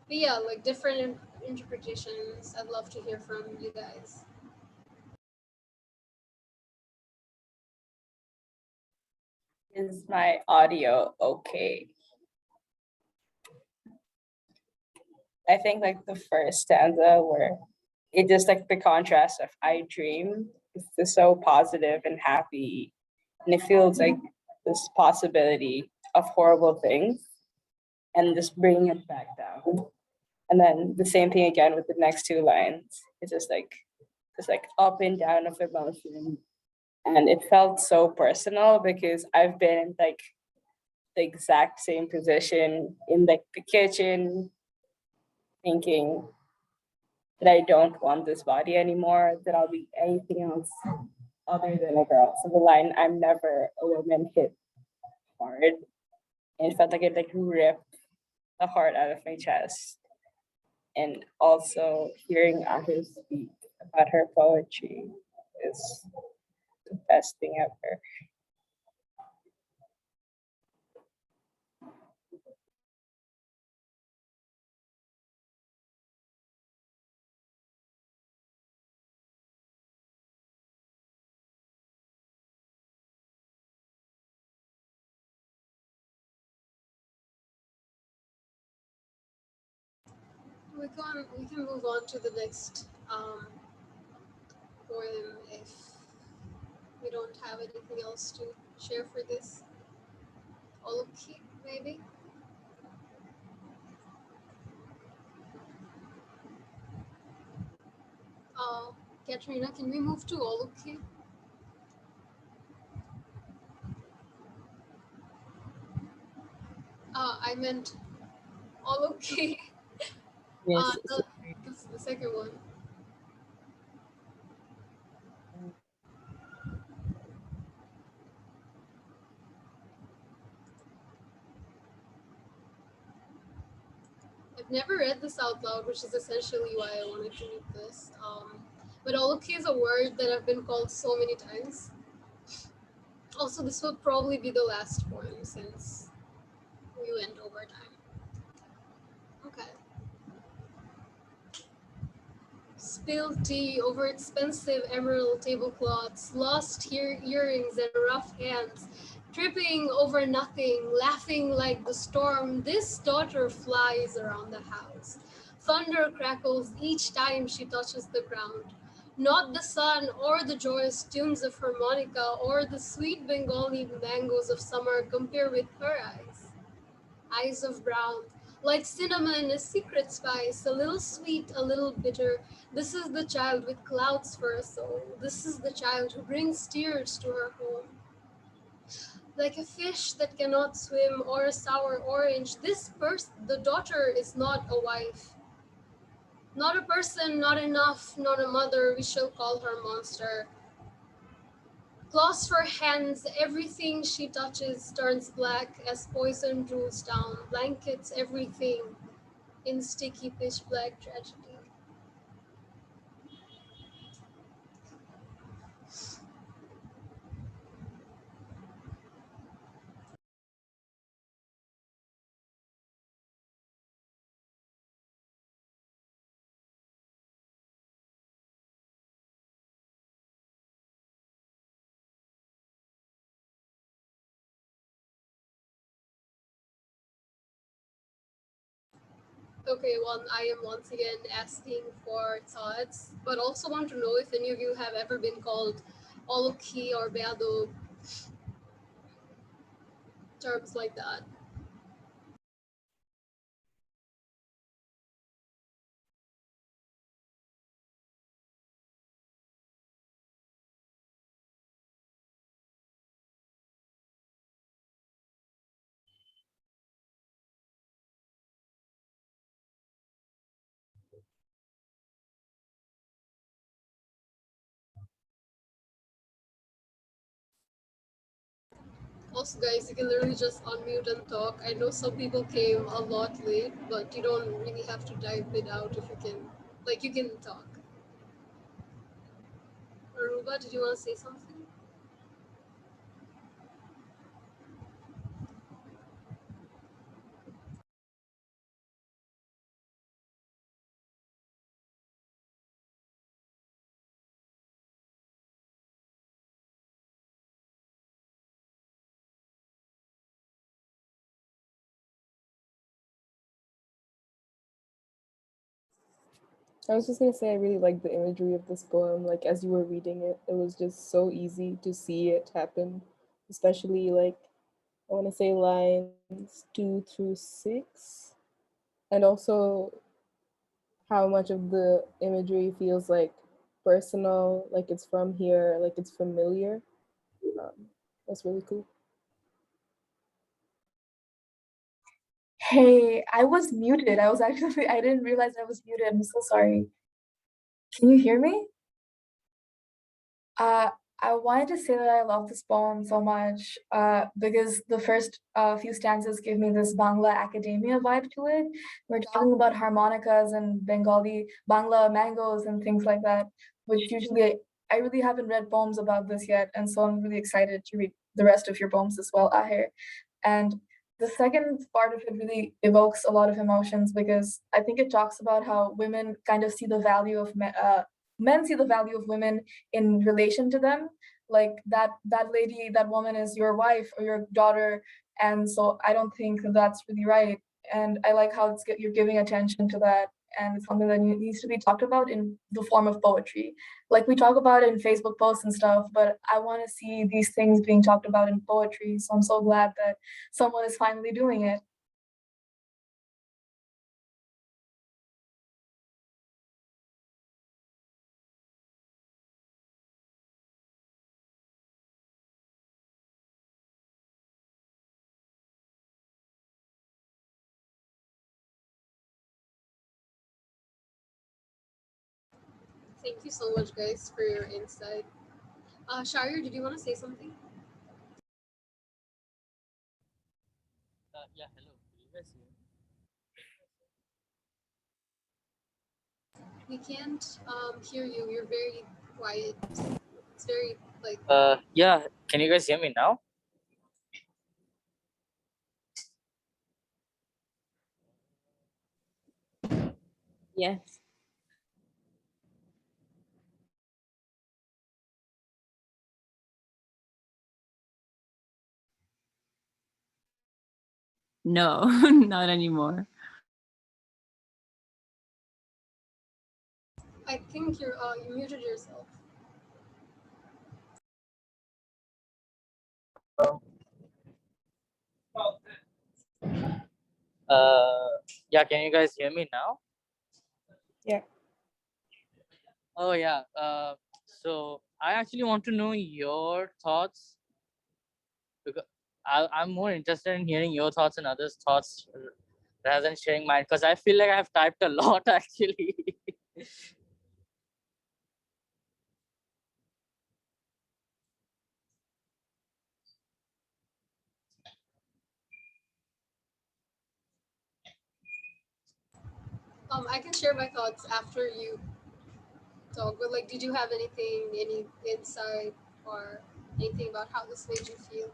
But yeah, like different interpretations. I'd love to hear from you guys. Is my audio okay? I think like the first stanza where it just like the contrast of I dream is just so positive and happy, and it feels like this possibility of horrible things and just bringing it back down. And then the same thing again with the next two lines. It's just like up and down of emotion. And it felt so personal because I've been in like the exact same position in like the kitchen, thinking that I don't want this body anymore, that I'll be anything else other than a girl. So the line, I'm never a woman, hit hard. And it felt like it like ripped the heart out of my chest. And also hearing Aahir speak about her poetry is the best thing ever. We can move on to the next poem if we don't have anything else to share for this. Oluki, maybe? Katrina, can we move to Oluki? I meant Oluki. Yes. The second one. I've never read this out loud, which is essentially why I wanted to read this. But Oluki is a word that I've been called so many times. Also, this will probably be the last poem since we went over time. Okay. Spilled tea over expensive emerald tablecloths, lost earrings and rough hands, tripping over nothing, laughing like the storm. This daughter flies around the house. Thunder crackles each time she touches the ground. Not the sun or the joyous tunes of harmonica or the sweet Bengali mangoes of summer compare with her eyes. Eyes of brown, like cinnamon, a secret spice, a little sweet, a little bitter. This is the child with clouds for a soul. This is the child who brings tears to her home. Like a fish that cannot swim or a sour orange, the daughter is not a wife. Not a person, not enough, not a mother, we shall call her monster. Claws for hands, everything she touches turns black as poison drools down, blankets everything in sticky pitch black tragedy. Okay, well, I am once again asking for thoughts, but also want to know if any of you have ever been called Oluki or Beado, terms like that. Also, guys, you can literally just unmute and talk. I know some people came a lot late, but you don't really have to type it out if you can. Like, you can talk. Aruba, did you want to say something? I was just gonna say I really like the imagery of this poem. Like as you were reading it, it was just so easy to see it happen. Especially like I want to say lines 2 through 6, and also how much of the imagery feels like personal, like it's from here, like it's familiar. That's really cool. Hey, I was muted. I was actually, I didn't realize I was muted. I'm so sorry. Can you hear me? Uh, I wanted to say that I love this poem so much because the first few stanzas give me this Bangla academia vibe to it. We're talking about harmonicas and Bengali Bangla mangoes and things like that, which usually I really haven't read poems about this yet, and so I'm really excited to read the rest of your poems as well, Aahir. And the second part of it really evokes a lot of emotions because I think it talks about how women kind of see the value of men see the value of women in relation to them, like that lady, that woman is your wife or your daughter, and so I don't think that's really right. And I like how you're giving attention to that, and it's something that needs to be talked about in the form of poetry. Like we talk about it in Facebook posts and stuff, but I want to see these things being talked about in poetry, so I'm so glad that someone is finally doing it. Thank you so much, guys, for your insight. Shahir, did you want to say something? Yeah, hello. Can you guys hear me? We can't hear you. You're very quiet. It's very like. Yeah, can you guys hear me now? Yes. No, not anymore. I think you muted yourself. Yeah, can you guys hear me now? Yeah. Oh yeah. So I actually want to know your thoughts because I'm more interested in hearing your thoughts and others' thoughts rather than sharing mine because I feel like I have typed a lot actually. I can share my thoughts after you talk. But like, did you have any insight or anything about how this made you feel?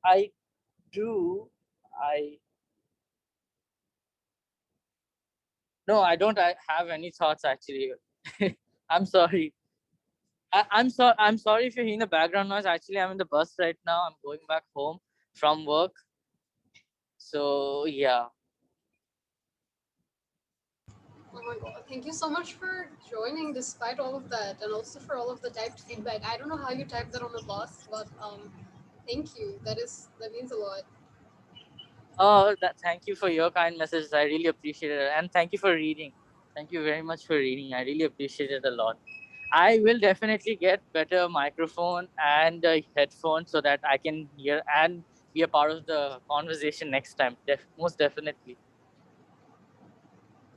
I do. I No, I don't. I have any thoughts actually. I'm sorry. I'm sorry if you're hearing the background noise. Actually, I'm in the bus right now. I'm going back home from work. So yeah. Oh my god! Thank you so much for joining, despite all of that, and also for all of the typed feedback. I don't know how you typed that on the bus, but thank you. That means a lot. Oh, thank you for your kind messages. I really appreciate it, and thank you for reading. Thank you very much for reading. I really appreciate it a lot. I will definitely get better microphone and headphones so that I can hear and be a part of the conversation next time. Most definitely.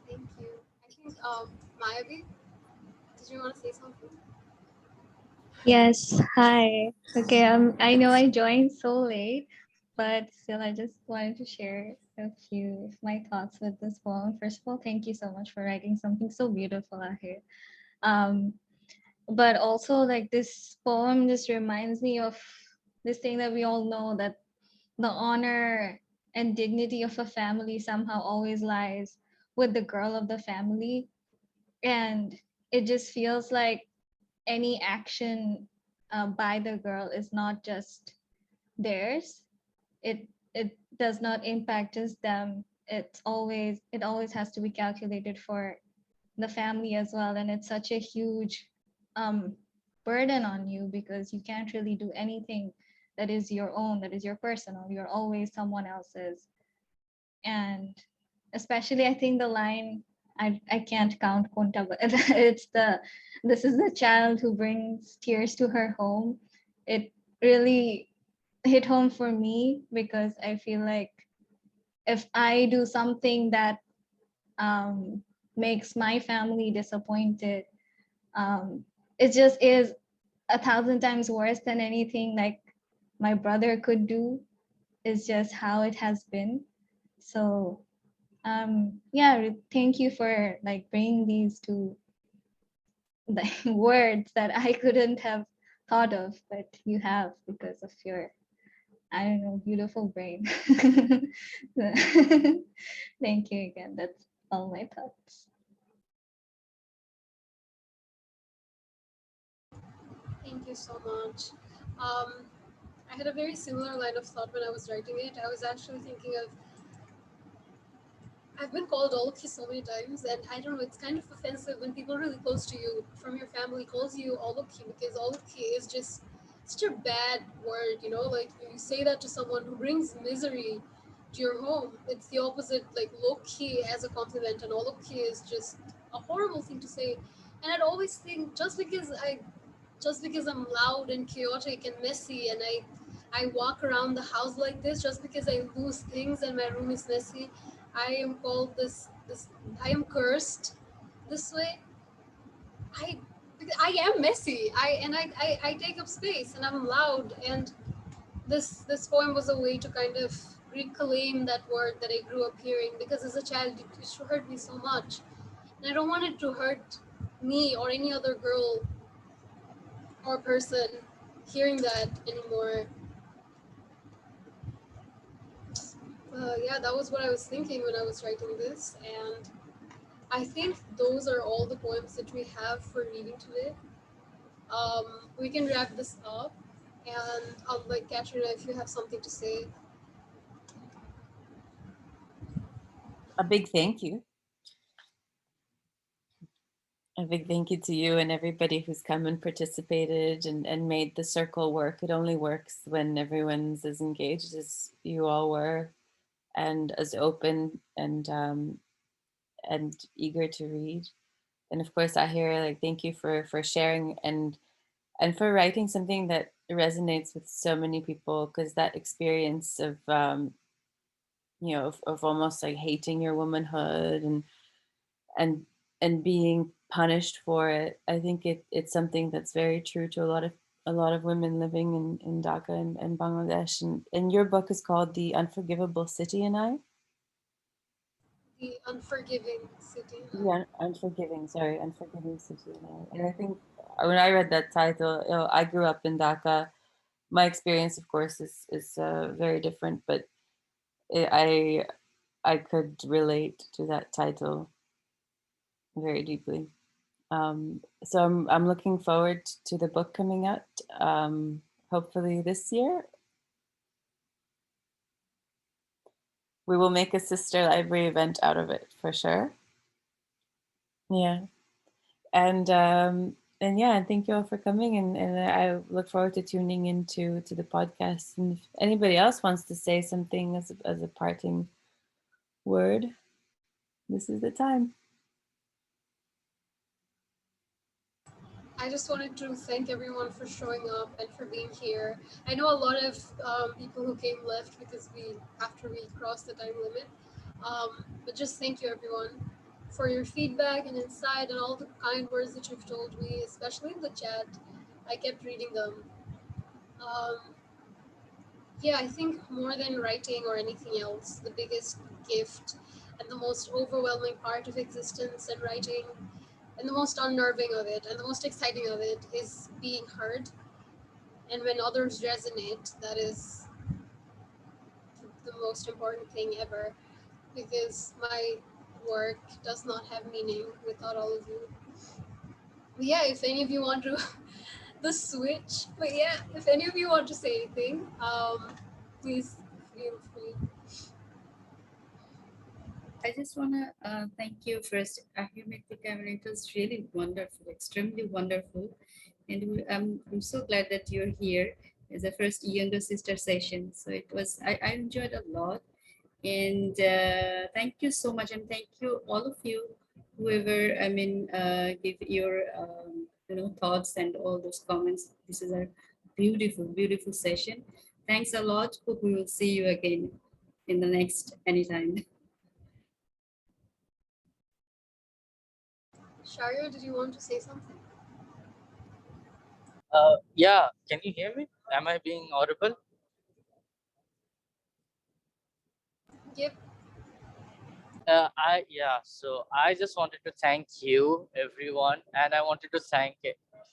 Thank you. I think Mayavi, did you want to say something? Yes, hi. Okay, I know I joined so late, but still I just wanted to share a few of my thoughts with this poem. First of all, thank you so much for writing something so beautiful out here. Um, but also like this poem just reminds me of this thing that we all know, that the honor and dignity of a family somehow always lies with the girl of the family. And it just feels like any action by the girl is not just theirs. it does not impact just them. It always has to be calculated for the family as well, and it's such a huge um, burden on you because you can't really do anything that is your own, that is your personal. You're always someone else's. And especially I think the line, I can't count Kunta, but it's this is the child who brings tears to her home. It really hit home for me because I feel like if I do something that makes my family disappointed, it just is 1,000 times worse than anything like my brother could do. Is just how it has been. So yeah, thank you for like bringing these to the words that I couldn't have thought of, but you have because of your, I don't know, beautiful brain. Thank you again. That's all my thoughts. Thank you so much. I had a very similar line of thought when I was writing it. I was actually thinking of, I've been called Oluki so many times, and I don't know, it's kind of offensive when people really close to you from your family calls you Oluki, because Oluki is just such a bad word, you know, like you say that to someone who brings misery to your home. It's the opposite, like Loki as a compliment, and Oluki is just a horrible thing to say. And I'd always think just because I'm loud and chaotic and messy, and I walk around the house like this, just because I lose things and my room is messy, I am called this I am cursed this way. I I am messy. I take up space and I'm loud, and this poem was a way to kind of reclaim that word that I grew up hearing, because as a child it used to hurt me so much. And I don't want it to hurt me or any other girl or person hearing that anymore. Yeah, that was what I was thinking when I was writing this, and I think those are all the poems that we have for reading today. We can wrap this up, and like Katrina, if you have something to say. A big thank you. A big thank you to you and everybody who's come and participated and made the circle work. It only works when everyone's as engaged as you all were and as open and eager to read. And of course, Aahir, like thank you for sharing and for writing something that resonates with so many people, because that experience of you know of almost like hating your womanhood and and being punished for it. I think it's something that's very true to a lot of women living in Dhaka and Bangladesh. And your book is called The Unforgivable City and I. The Unforgiving City. Yeah, Unforgiving, sorry, Unforgiving City and I. And I think when I read that title, you know, I grew up in Dhaka. My experience, of course, is very different, but I could relate to that title very deeply. So I'm looking forward to the book coming out, hopefully this year. We will make a sister library event out of it for sure. Yeah, and yeah, and thank you all for coming, and I look forward to tuning into the podcast. And if anybody else wants to say something as a parting word, this is the time. I just wanted to thank everyone for showing up and for being here. I know a lot of people who came left because after we crossed the time limit. But just thank you everyone for your feedback and insight and all the kind words that you've told me, especially in the chat. I kept reading them. Um, yeah, I think more than writing or anything else, the biggest gift and the most overwhelming part of existence and writing, and the most unnerving of it and the most exciting of it, is being heard. And when others resonate, that is the most important thing ever, because my work does not have meaning without all of you. But yeah, if any of you want to the switch, but yeah, if any of you want to say anything, please feel free. I just want to thank you first, Aahir, Mrittika. It was really wonderful, extremely wonderful. And I'm so glad that you're here as the first younger sister session. So it was, I enjoyed a lot. And thank you so much. And thank you, all of you, whoever, give your, thoughts and all those comments. This is a beautiful, beautiful session. Thanks a lot. Hope we will see you again in the next anytime. Shario, did you want to say something? Yeah, can you hear me? Am I being audible? Yep. So I just wanted to thank you, everyone, and I wanted to thank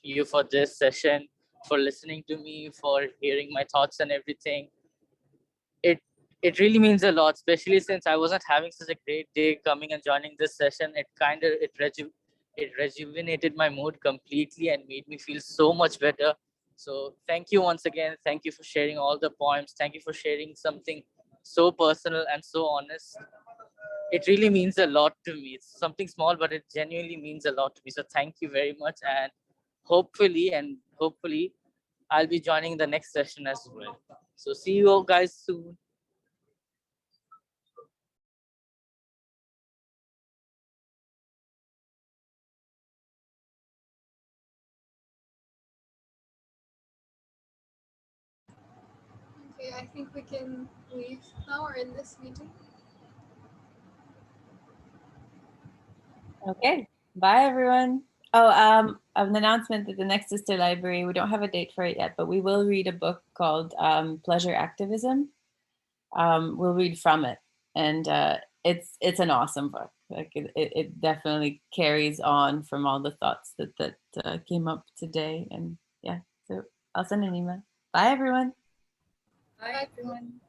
you for this session, for listening to me, for hearing my thoughts and everything. It really means a lot, especially since I wasn't having such a great day coming and joining this session. It rejuvenated my mood completely and made me feel so much better. So thank you once again. Thank you for sharing all the poems. Thank you for sharing something so personal and so honest. It really means a lot to me. It's something small, but it genuinely means a lot to me. So thank you very much. And hopefully I'll be joining the next session as well. So see you all guys soon. Okay, I think we can leave now or end this meeting. Okay, bye everyone. Oh, an announcement that the next sister library, we don't have a date for it yet, but we will read a book called Pleasure Activism. We'll read from it, and it's an awesome book. Like it definitely carries on from all the thoughts that came up today, and yeah. So I'll send an email. Bye everyone. Bye, everyone.